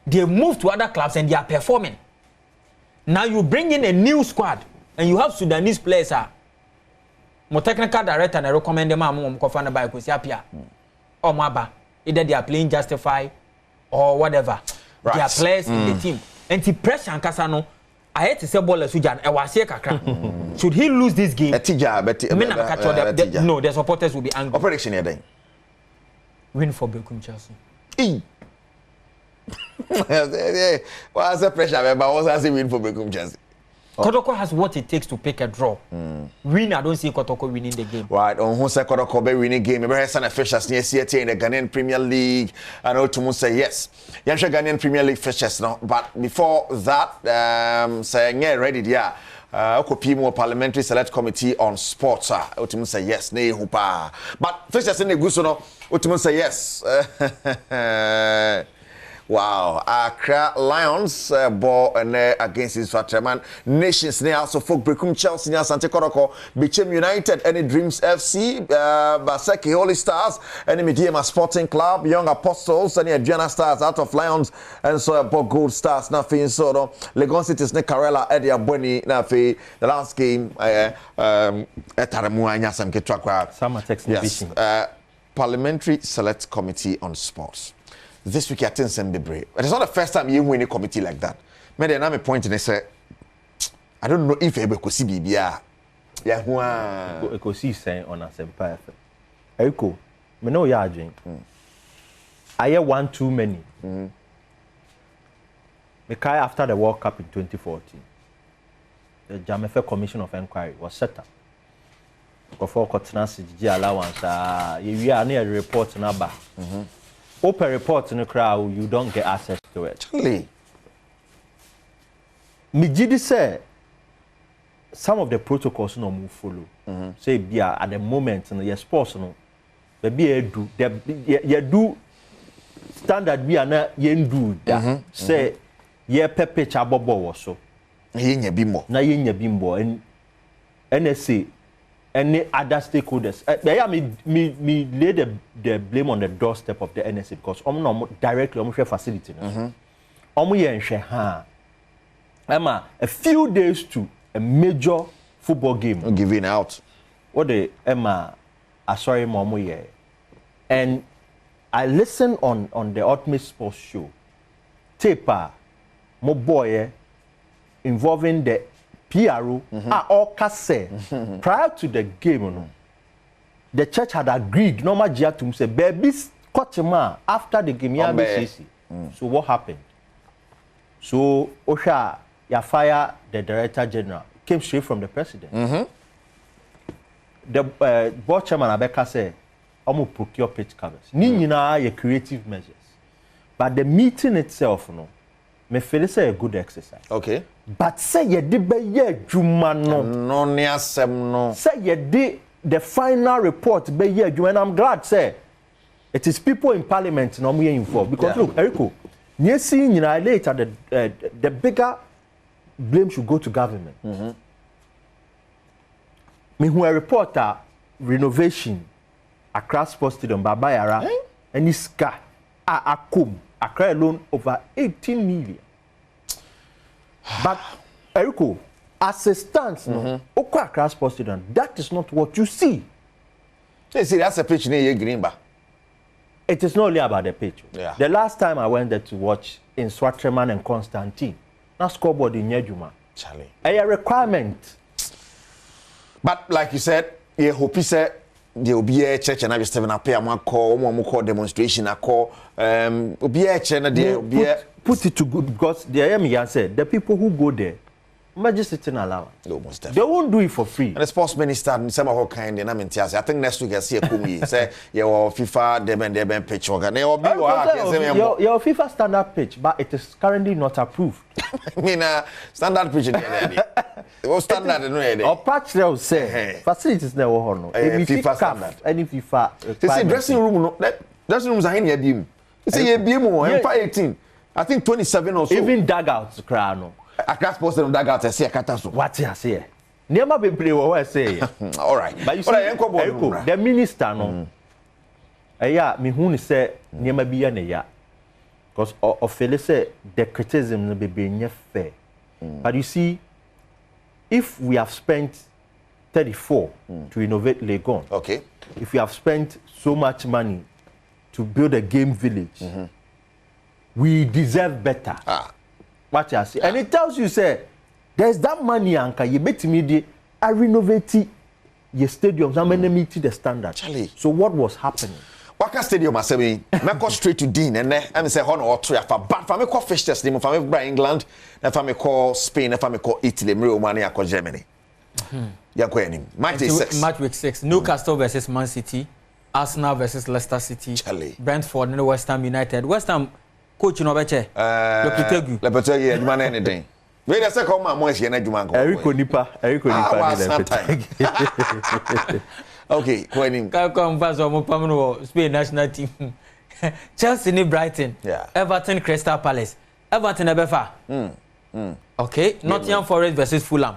they move to other clubs and they are performing. Now you bring in a new squad and you have Sudanese players more technical director and I recommend them am ko fan by Kosiapia. Or Maba. Either they are playing justify or whatever. Right. They are players in the team. And the pressure and Kasano, I had to say ball Sujan. I was here kakra. Should he lose this game? No, the supporters will be angry. Operation here then. Win for Brekum Chelsea. What's the pressure? But what's I say win for Brekum Chelsea? Kotoko has what it takes to pick a draw. Win, I don't see Kotoko winning the game. Right, on who say Kotoko be winning game. Maybe some officials near CTA in the Ghanaian Premier League. I know to say yes. You're sure Ghanaian Premier League fixtures now. But before that, say yeah, ready, yeah. Okopimo Parliamentary Select Committee on Sports. Ultimate say yes, ne hupa. But first, I say ne guso Ultimate say yes. Wow, Accra Lions ball against his Swatraman Nations. They also folk Brekum Chelsea, Sante Koroko, Bichem United, any Dreams FC, Baseki Holy Stars, any Mediema Sporting Club, Young Apostles, any Adriana Stars out of Lions, and so about Gold Stars. Nothing so Legon City's Necarella, Eddie Aboni, Nafi, the last game, Etaramuanya Sam Ketrakwa. Summer text division. Parliamentary Select Committee on Sports. This week, I think Sunday break. But it's not the first time you win a committee like that. Maybe I'm point and I say, I don't know if you could see BBR. Yeah, I could see saying on a semper. Echo, me know you're doing. I hear one too many. Me kai after the World Cup in 2014. The Jamefe Commission of Inquiry was set up. Before Cotinasi G allowance, you are near report number. Open report in the crowd, you don't get access to it. Really? Me say some of the protocols no move follow. Say be at the moment in your sports no. Be do you do standard be na you do that. Say ye pepe chabobo so. Ye bimbo. Na ye bimbo and NSA any other stakeholders. Me lay the blame on the doorstep of the NSA because I'm directly share facility. Emma, a few days to a major football game. Giving out. What the Emma, sorry, Momo, and I listen on the Ultimate Sports Show. Taper, my boy, involving the PRO all kase prior to the game the church had agreed normal to say baby Kochima after the game so what happened so Osha ya fire the director general came straight from the president the board chairman Abeka said I'm going to procure pitch covers ni nyina ye creative measures but the meeting itself no me feel say a good exercise. Okay. But say ye di be ye adwuma no. No ne asem no. Say ye di the final report be ye adwuma and I'm glad say it is people in parliament no me involved because look Eriko, nye see nyina later the bigger blame should go to government. Me who a reporter renovation across Sports Stadium Babayara and iska akom Accra alone over 18 million. But Eriko, as a stance, no, Accra Sports Stadium, that is not what you see. They see that's a pitch near Greenba. It is not only about the pitch. Yeah. The last time I went there to watch in Swatraman and Constantine, na scoreboard in Yejuma. Charlie. A requirement. But like you said, you hope you said there will be a church and I just have a pay a call demonstration a call be a church and there will be put it to good because the said the people who go there magistrate allowance. They won't do it for free. And the sports minister some of kind and I mean I think next week I see a kumi say your FIFA deben pitch organ your FIFA standard pitch but it is currently not approved. I mean standard pitch was standard no or patch they'll say facilities never no FIFA standard any FIFA they say dressing room no dressing rooms are in here dim you say you be more 18 I think 27 or so even dugouts crowd no Accra Sports Stadium dugouts I see a kataso what you say never be play what I say all right but you see the minister no me who say never be ya ne ya because of say the criticism no be fair but you see if we have spent 34 to renovate Legon, okay, if we have spent so much money to build a game village, we deserve better. What you say, and it tells you say there's that money anka you bet me I renovate your stadiums and many meet the standard. Charlie. So what was happening? Waka Stadium asemi me go straight to Dean and I say hono or three afa but for me call fish test them for me England and for me call Spain and for me call Italy me Romania call Germany. Ya ko enim. Match week 6 Newcastle versus Man City, Arsenal versus Leicester City, Charlie. Brentford and West Ham United. West Ham coach no beche. Lepetegu adwuma na anything. We the second man mo ehie na djuma nko. Eriko nipa ni dem. Okay, when Ka come pass o mo pam no Spain national team. Chelsea ni Brighton. Yeah. Everton Crystal Palace. Everton ebefa. Okay, Nottingham Forest versus Fulham.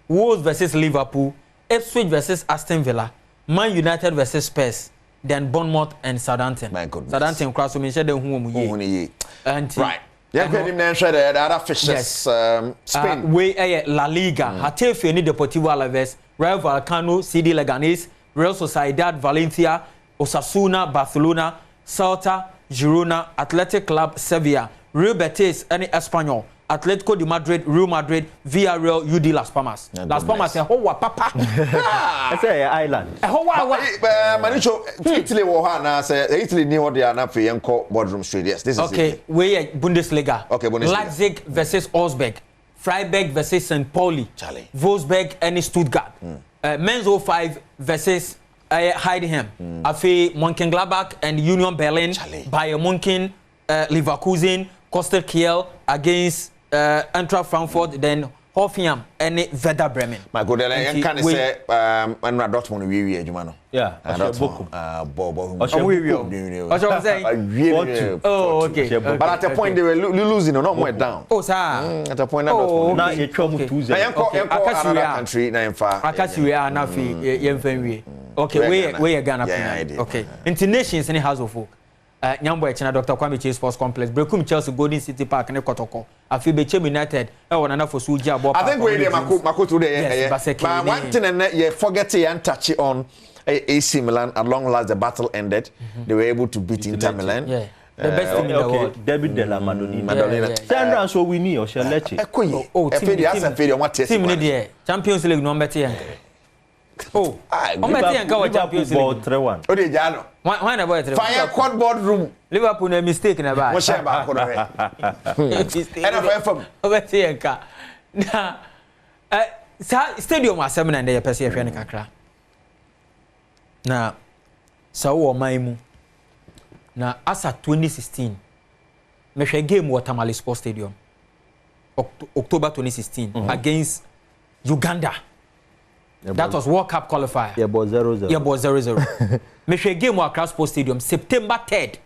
Wolves versus Liverpool. Ipswich versus Aston Villa. Man United versus Spurs. Then Bournemouth and Southampton. My goodness. Southampton cross so me share dem hu mu ye. Right. Yeah, him na share the other fishes. Yes. Spain. We La Liga. Hatafe ni Deportivo Alaves, Rayo Vallecano, CD Leganés, Real Sociedad Valencia, Osasuna, Barcelona, Celta, Girona, Athletic Club Sevilla, Real Betis, any Espanyol, Atletico de Madrid, Real Madrid, Villarreal, UD Las Palmas. Las Palmas say, "Oh, papa." I say island. Oh, Manicho, Italy wo ha na say Italy ni what they are na fe yenko boardroom straight. Yes, this is okay. We Bundesliga. Okay, Bundesliga. Leipzig versus Augsburg, Freiburg versus St. Pauli, Charlie. Wolfsburg and Stuttgart. Men's 05 versus Heidenheim. Afi Mönchengladbach and Union Berlin. Charlie. Bayern München, Leverkusen, Costa Kiel against Eintracht Frankfurt, then Hoffenheim and Werder Bremen. My good, I can say Anna Dortmund we adwuma no. Yeah. Bobo. Oh, okay. But at the point they were losing, no more down. Oh, sir. At the point now, Now you try to 2-0. another country na infa. Akasi we are na fi yemfenwie. Okay, we Ghana. Okay. Internations any house of folk. Nyambo Echina Dr. Kwame Chase Sports Complex. Brekum Chelsea Golden City Park ne Kotoko. Afi Bechem United. E wona na for Suja ball. I think we dey Makoto there. But one thing and you forget and touch on AC Milan. At long last the battle ended. They were able to beat Inter Milan. Yeah. The best team in the world. David de la Madonnina. Sandra so we need or shall let you. Oh, team ni there. Champions League no better. Oh, Liverpool Champions ball League. 3-1. Oh, they jano. Why na boy 3-1? Fire quad room. Liverpool na mistake na ba. Mo share ba ko no. NFL. Obeti enka. Na stadium asem na dey pese ehwe ne kakra. Na sa wo man mu. Na asa 2016 mehwe game wa Tamale Sports Stadium. October 2016 against Uganda. That was World Cup qualifier. Yeah, but 0-0. Yeah, but 0-0. Mehwe game wa Accra Sports Stadium September 3rd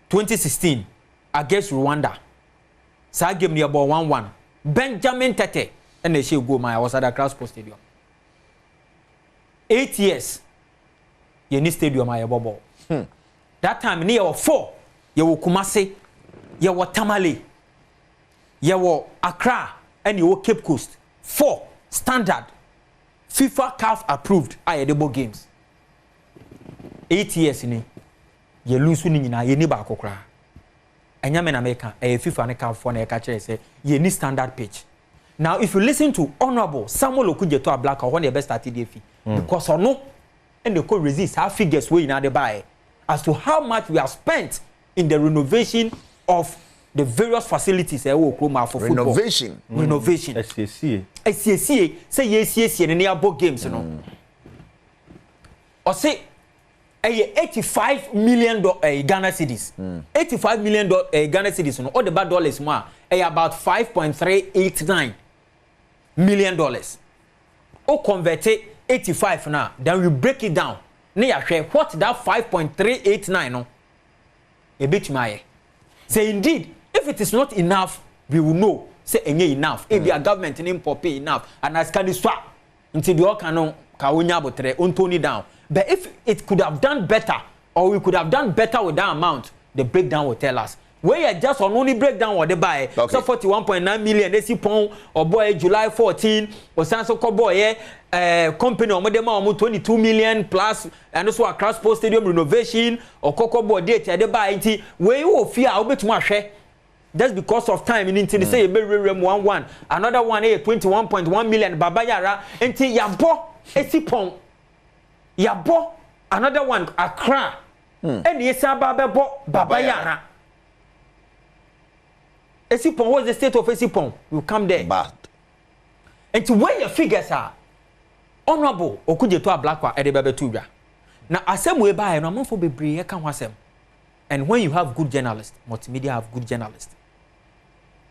2016 against Rwanda. Sa game near ball 1-1. Benjamin Tete and she go my was at Accra Sports Stadium. 8 years. You need stadium my ball. That time near 4. You were Kumasi, you were Tamale, you were Accra, and you were Cape Coast. 4 standard. FIFA CAF approved ayedebo games. 8 years ni ye lose ni nyina ye ni ba kokra. Enya me na America FIFA ne CAF for na e ka kire say ye ni standard pitch. Now if you listen to Honorable Samuel Okujeto Ablaka when the best started the fee because ono and the co resist how figures we na dey buy as to how much we have spent in the renovation of the various facilities for football. Renovation. SCCA say yes in the abo games no. Or say $85 million Ghana cedis. $85 million Ghana cedis no all the bad dollars more about $5.389 million. O convert 85 now then we break it down. Na ya hwe what that 5.389 no a bit my say indeed if it is not enough we will know say enye enough if your government in pay enough and as can swap until the all canon ka wonya botre ontoni down but if it could have done better or we could have done better with that amount the breakdown will tell us where you just on only breakdown what they buy so 41.9 million they see pound or boy July 14 or sanso ko boy company or them 22 million plus and also Accra Sports Stadium renovation or Coco board date they buy where you fear obetuma hwe just because of time in until say be rem 1-1 another one 21.1 million baba yara until yabo esipon yabo another one Accra and yesa baba yara esipon what's the state of esipon you come there bad and to where your figures are Honorable Okujeto Ablakwa edebebe tuwa na asem we buy no amfo bebre ka ho asem and when you have good journalists multimedia have good journalists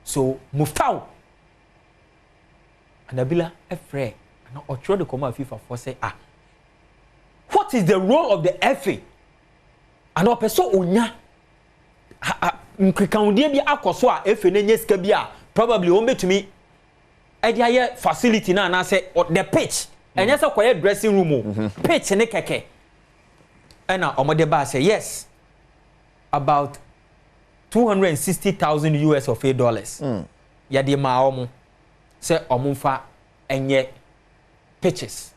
so Muftau Anabila efre na otro de come FIFA for say what is the role of the FA and opeso onya nkekawde bi akoso a FA na nya sika bi a probably won betumi ede facility na say the pitch enya say koye dressing room pitch ne keke and omode ba say yes about $260,000 of dollars yade ma omo say omunfa enye pitches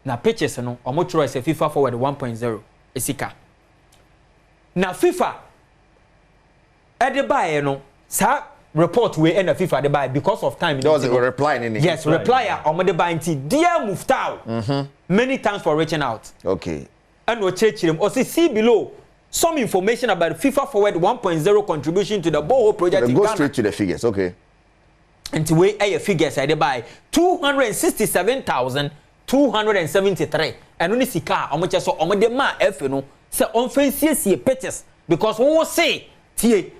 na pitches no omo tro say FIFA forward 1.0 esika na FIFA ede bae no sa report we na FIFA de bae because of time there was a reply in it. Yes, reply omo de bae nti dear Muftau many thanks for reaching out. Okay, and we chechirem o see below some information about FIFA forward 1.0 contribution to the borehole project in go Ghana. Straight to the figures. Okay, and to weigh a figures I buy 267,273 and only sika omoche so omode ma efe no say on fancy pitches because we will say tie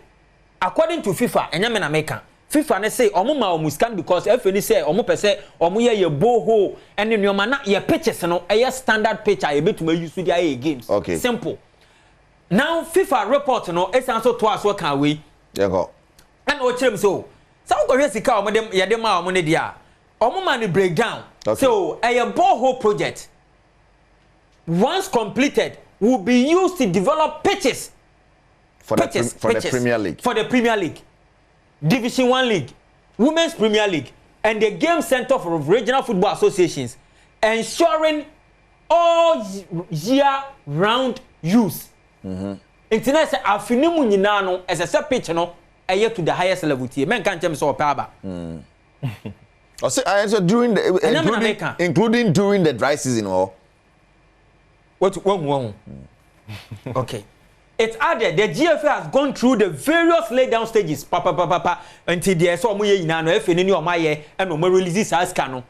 according to FIFA enya me na meka FIFA ne say omo ma omo scan because efe ni say omo pese omo ye borehole and nyoma na ye pitches no e standard pitch a betuma use dia games. Okay, simple. Now FIFA report no esanso to aso kan we yeah go and o chrem so some go sika omo dem ye dem ma omo ne dia omo man breakdown. Okay. So a borehole project once completed will be used to develop pitches for the Premier League, for the Premier League, Division 1 League, Women's Premier League and the Game Center for Regional Football Associations, ensuring all year round use. Internet say afinimu nyina no as a pitch no aye to the highest level tie men kan chem so pa ba so during the including during the dry season or what one okay, it's added the GFA has gone through the various laydown stages until there so mo ye nyina no efe ni o maye and o mo release aska no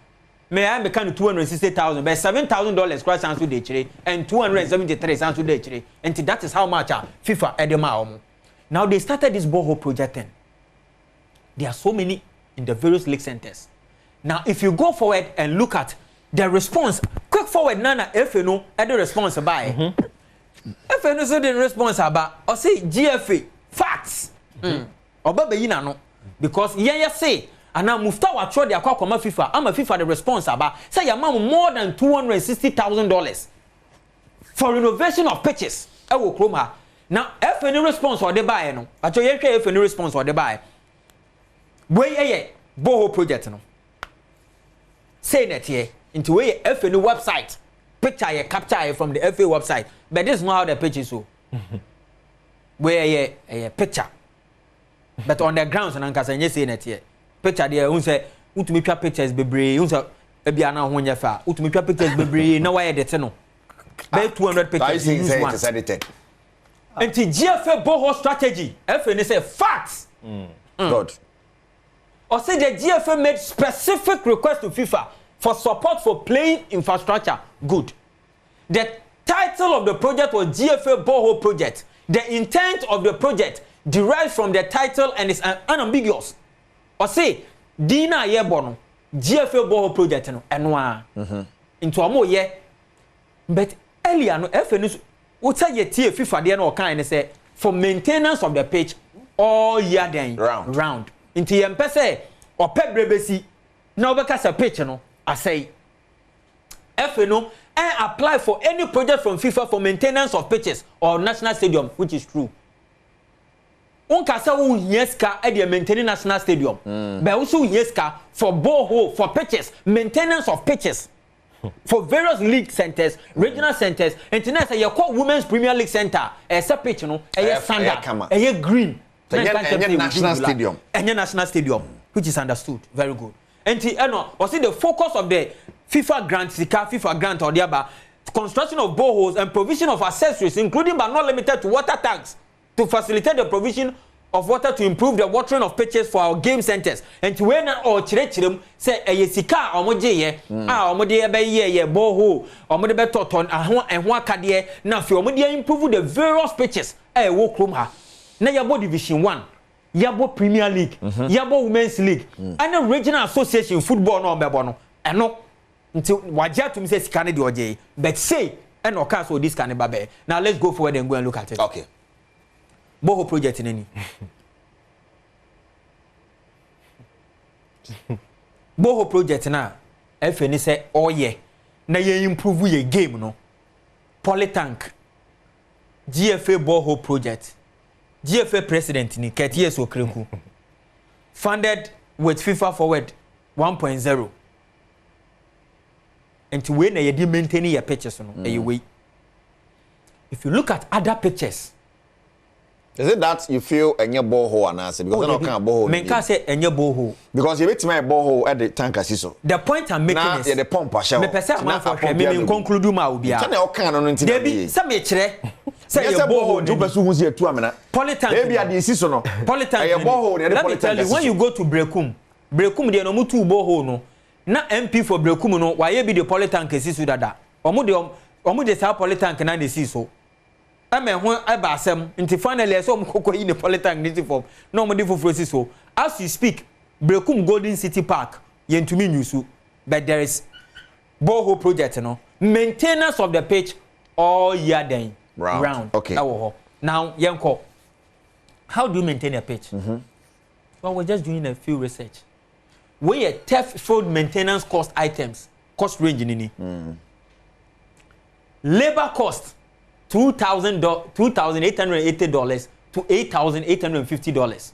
me I make 260,000 but $7,000 cross answer de chire and 273 answer de chire and that is how much FIFA edema omo. Now they started this borehole project then. There are so many in the various league centers. Now if you go forward and look at the response quick forward nana FA no e the response by FA no so the response about or say GFA facts oba be yina no because ye say and now Muftau actually they are called FIFA. I'm a FIFA the response about say your mom more than $260,000 for renovation of pitches. I will chrome her. Now, if any response or they buy no, actually if any response or they buy. Way borehole project no. Say that here into way if any website picture you capture from the FA website, but this is not how the pitch is so. Where a picture, but on the grounds and ankasa you say that here. Picture there unse utumi twa pictures bebre unse ebia na ho nya fa utumi twa pictures bebre na why edit no be 200 pictures use one anti GFA borehole strategy FA say facts good or say the GFA made specific request to FIFA for support for playing infrastructure good. The title of the project was GFA borehole project. The intent of the project derives from the title and is unambiguous. Or say Dina Yebono GFA borehole project no enwa into amo ye but earlier no FNS what say ye tie FIFA there no kan say for maintenance of the pitch all year then round into ye mpese or pebrebesi na obeka sa pitch no I say FNO and apply for any project from FIFA for maintenance of pitches or national stadium which is true. On kasa wo yeska e dey maintaining national stadium but also yeska for borehole for pitches maintenance of pitches for various league centers regional centers internet say you call women's premier league center e say pitch no e standard e green national stadium national stadium which is understood very good and or see the focus of the FIFA grant or the construction of boreholes and provision of accessories including but not limited to water tanks to facilitate the provision of water to improve the watering of pitches for our game centers and to when or chirechirem say a sika omoje ye omode be ye borehole omode be toton ehho akade na fe omode improve the various pitches wo krom ha na your division 1 yabo Premier League, yabo Women's League, and a regional association football no bebo and no until wajia to me say scan the OJ, but say and no cast this can babe. Now let's go forward and go and look at it. Okay. Boho project in any. Boho project na FNI say oh yeah. Na ye improve your game no. Polytank. GFA borehole project. GFA president ni Ketiye Okrenku. Funded with FIFA Forward 1.0. And to when you did maintain your pictures no way. If you look at other pictures, is it that you feel any borehole and answer because I don't can borehole? Men can say any borehole because you bet my borehole at the tank asiso. The point I'm making is the pump show. Me pese am for hwe me conclude ma obia. Can you can no nti. Debi say me kire. Say your borehole do person hu say tu amena. Polytank. Maybe at the asiso no. Polytank. Your borehole the Let me tell you, when you go to Brekum dey no mutu borehole no. Na MP for Brekum no why be the Polytank asiso dada. Omo de sa Polytank na dey see so. Ame ho eba asem nti finally so mkoko yi ne Polytank niti form no mo di foforo so as you speak Brekum Golden City Park yentumi nyusu but there is borehole project no maintenance of the pitch all year then round okay now yenko how do you maintain a pitch well we're just doing a few research we a turf field maintenance cost items cost range nini labor cost $2,880 to $8,850.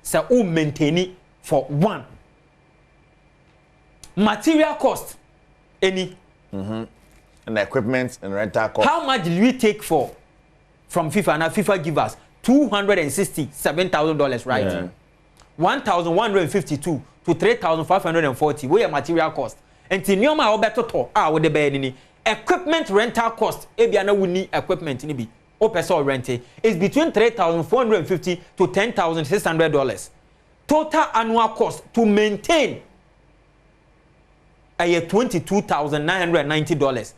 So who maintain it for one. Material cost any. And the equipment and rental cost. How much did we take from FIFA? Now FIFA give us $267,000, right? Yeah. 1,152 to 3,540. We are material cost. And Tinioma Obeto with the bed. Equipment rental cost ebiana wuni equipment ni bi o person rent is between $3,450 to $10,600. Total annual cost to maintain $22,990.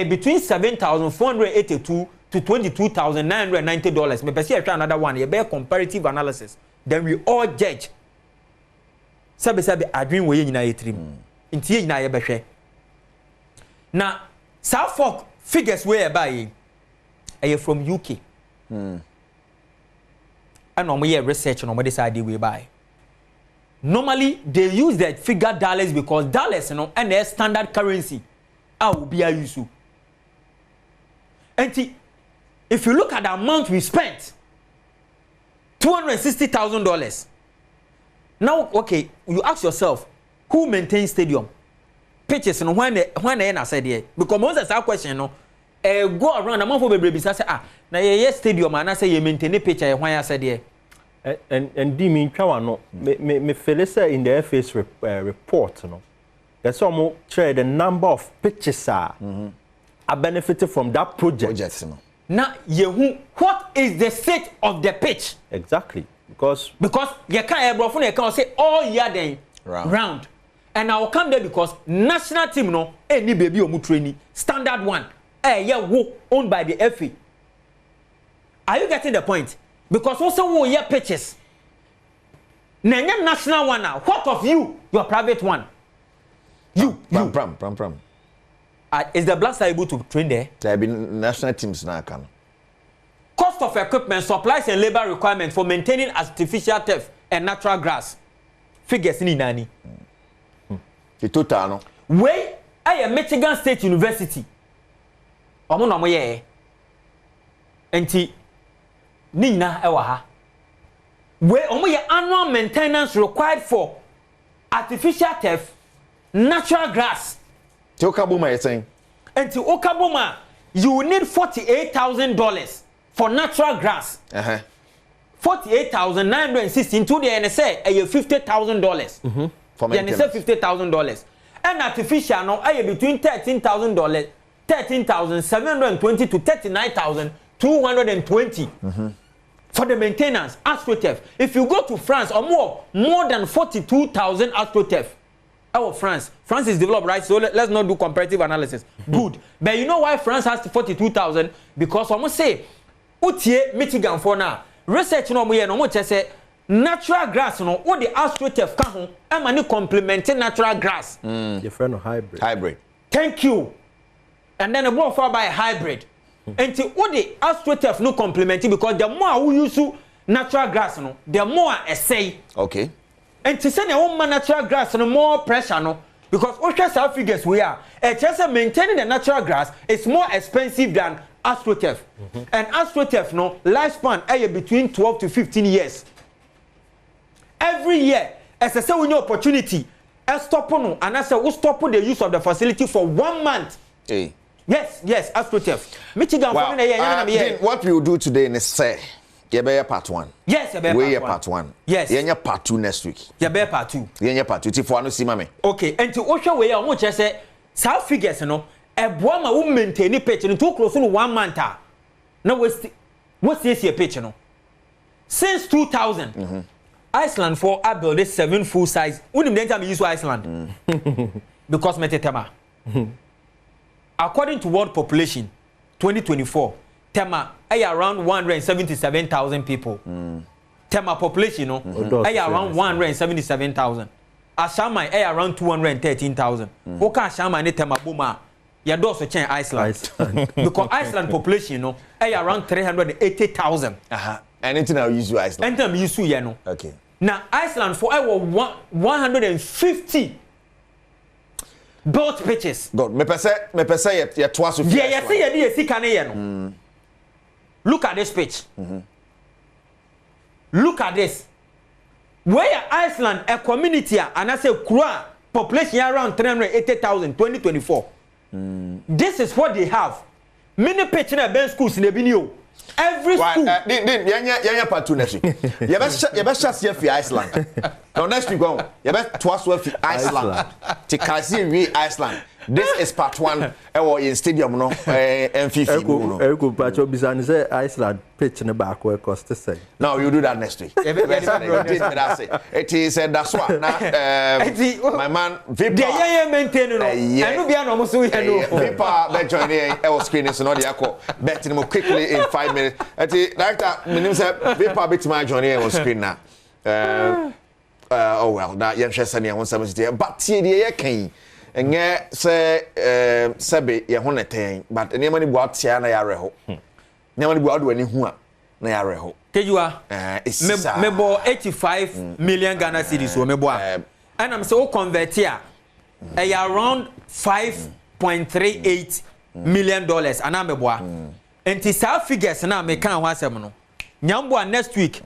Between $7,482 to $22,990. Me pese try another one. You bear comparative analysis. Then we all judge. Sabe adwin we nyina yetrim. Nti ye nyina ye behwe. Na Southfork figures whereby are from UK. And we research on this idea we buy. Normally they use that figure dollars because dollars and their standard currency. I will be a use. And if you look at the amount we spent, $260,000. Now, okay, you ask yourself, who maintains stadium? Pitches and when I said here because most of that question go around among for baby say na ye stadium and I say you maintain a pitch when I said here and di me twa no me feel say in the FA's report no there's some share the number of pitches are benefited from that project no now what is the state of the pitch exactly because you can't brofo you can say all year then round. And I will come there because national team no any baby omu training standard one owned by the FA. Are you getting the point? Because also we hear pitches. Nanya national one now. What of you? Your private one. Pram. Is the Black Star able to train there? There have been national teams now can. Cost of equipment, supplies and labor requirements for maintaining artificial turf and natural grass. Figures in nani. The total no. Where I am Michigan State University. Omo no mo ye. Enti Nina ewa ha. Where omo ye annual maintenance required for artificial turf, natural grass. Ti Okaboma is saying. Enti Okaboma, you will need $48,000 for natural grass. $48,960 into the NSA $50,000. For maintenance. $50,000. And artificial no between $13,720 to $39,220 for the maintenance AstroTurf. If you go to France or more than 42,000 AstroTurf. France is developed, right? So let's not do comparative analysis. Good. But you know why France has 42,000? Because almost say Utie Michigan for now research no mo ye no mo che say natural grass no what the astroturf ka ho e ma ni complement natural grass your friend of hybrid thank you and then the more for by hybrid and what the astroturf no complement because the more we use natural grass no the more I say okay and to say the natural grass no more pressure no because what our figures we are just maintaining the natural grass is more expensive than astroturf and astroturf no lifespan between 12 to 15 years every year as I say we know opportunity stop no and I say we stop the use of the facility for 1 month yes astroturf Michigan what we will do today is say you part 1 yes you part 1 yes you part 2 next week you part 2 you part 2 tifo anu sima me okay and to osho we am just say sa figures no eboa ma wo maintain pitch no too close no 1 month na what's this pitch no since 2000 Iceland for I build 7 full size unim den time use Iceland because metetema according to world population 2024 tema around 177,000 people tema population no around 177,000 Ashama around 213,000 oka Ashama ne tema boma ya do so chen Iceland because Iceland population no around 380,000 anything I use Iceland anything use you no okay now Iceland for 150 built pitches god me pese ye twa so yeah say ye dey sika ne ye no look at this pitch look at this where Iceland a community and I say kura population around 380,000 2024 this is what they have many pitch na ben schools na bi ni o every school yanya part 2 next week you be share fi Iceland now next week go you be twice fi Iceland to kasi we Iceland this is part 1 in stadium no MFF no Eriko Pacho bizani say Iceland pitch ne back where cost say now you do that next week it is that's what my man Vipa they maintain no enu bia no mo so ye no Vipa be join here screen so no dey akọ bet him quickly in 5 minutes director minim say Vipa bit my join here on screen na oh well that yen hwe say ne 170 but tie dey ye kan enye say sebe ye ho neten but enema ni bu atia na ya reho enema ni bu ado ani hu a na ya reho Kejua mebo 85 million Ghana cedis wo mebo and am say o convert here around 5.38 million dollars ana mebo enti sa figures na me kan ho asem no nyambo next week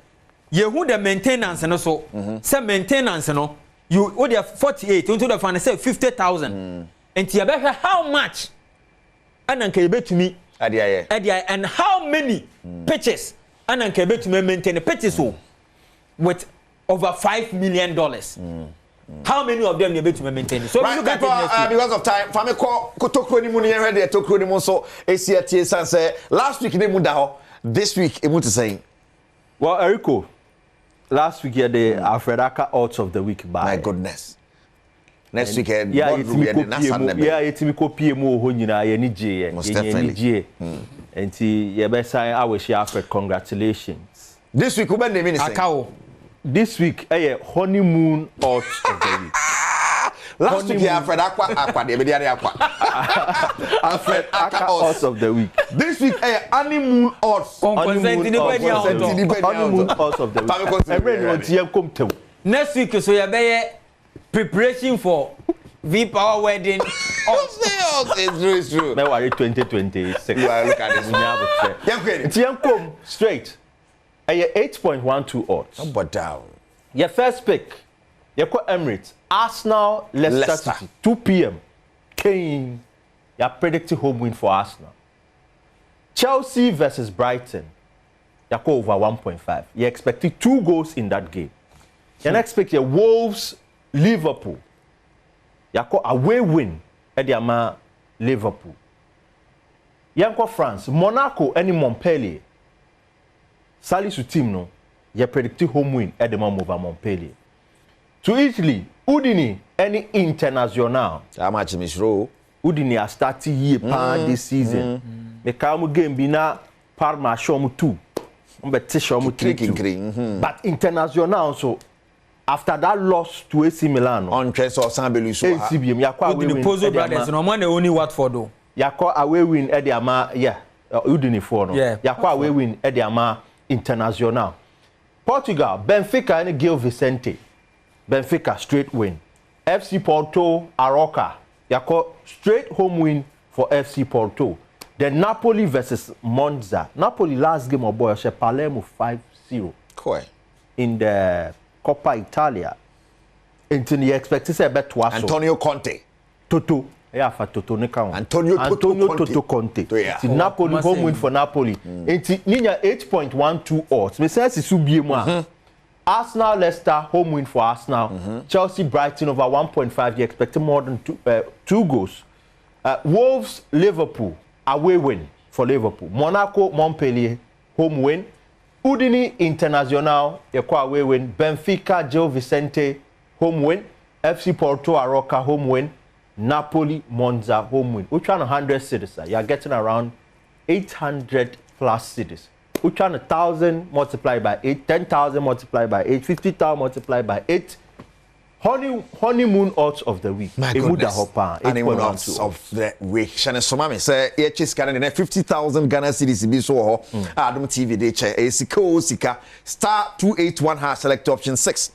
ye hu the maintenance no so say maintenance no you what they 48 into the fan say 50,000 and you better how much and can betumi and how many pitches and can betumi maintain the pitches so with over $5 million how many of them you betumi maintain so right, look at it because of time fami ko tokro ni mu ni here dey tokro ni mu so ACT san say last week they mu da ho this week e mu to say well Eriko last week, the Alfred Aka odds of the week by. My goodness. Next week, it's me copy more when you know any J. Most definitely. And the best I wish you Alfred congratulations. This week, we name Akao. This week, honeymoon odds of the week. Last week, Alfred Alfred Aka odds of the week. This week, honeymoon odds. Honeymoon odds of the week. Next week, so you be preparation for V-Power wedding. It's true. Now we're 2026. You are look at this. Tiankom straight. 8.12 odds. But down. Your first pick. You call Emirates. Arsenal, Leicester City, 2 p.m. Kane, you're predicting home win for Arsenal. Chelsea versus Brighton, you're over 1.5. You're expecting 2 goals in that game. You're expecting Wolves, Liverpool. You're away win at the Liverpool. You're France, Monaco, and Montpellier. Salisu team, no, you're predicting home win at the moment over Montpellier. To Italy, Udine, any international. How much is row? Udine are starting here this season. The Kamu game be na Parma show 2. but Tishomu 3-2. But international so after that loss to AC Milan on Chess or Sambelu so ACBM yakwa the Pozo brothers no man only Watford though yakwa away win Ediama udini for no yakwa away win Ediama international. Portugal Benfica and Gil Vicente. Benfica straight win. FC Porto Aroca yakwa straight home win for FC Porto. Then Napoli versus Monza. Napoli last game of boy Palermo 5-0. Cool. In the Coppa Italia. Until you expect to say bet twice. Antonio Conte. Toto. Yeah, for Toto Nekao. Antonio Toto Conte. Yeah. Napoli home win for Napoli. Until Nina 8.12 odds. Me say it's subiema. Arsenal Leicester home win for Arsenal. Chelsea Brighton over 1.5. You expect more than two goals. Wolves Liverpool away win for Liverpool. Monaco Montpellier home win. Udini Internacional away win. Benfica Gil Vicente home win. FC Porto Aroca home win. Napoli Monza home win. Which one 100 cities? You are getting around 800 plus cities. Which one 1,000 multiplied by 8, 10,000 multiplied by 8, 50,000 multiplied by 8. Honeymoon odds of the week. My goodness. Honeymoon odds of the week. Shane Somami say EHS Canada 50,000 Ghana cedis be so Adom TV de che Esiko Sika star 281 hash select option 6.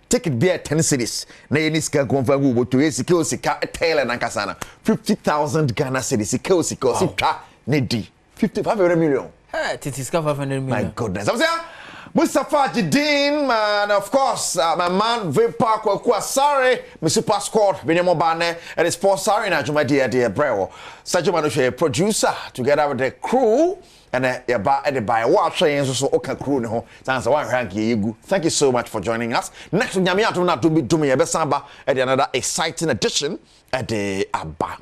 Ticket be at 10 cedis. Na any ska gonfa go to Esiko Sika tail and ankasana 50,000 Ghana cedis. Esiko Sika sika nedi 55 million. Hey, Titiska 500 million. My goodness. I'm saying Mustafa Jidin, man, of course, my man, Vipar Kwakwa, sorry, my super squad, Binyamo Bane, and it's for sorry, now, my dear Brewo. Sajo Manushe, producer, together with the crew, and the by watching, so okay, crew, no, thanks a one rank. Thank you so much for joining us. Next, Yamia to not to be doing a besamba at another exciting edition at the Abba.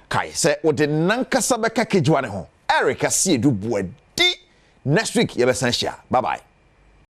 Kai said, what the Nankasabeka Kijwane, Erica, see you do boy. Next week, you're bye bye.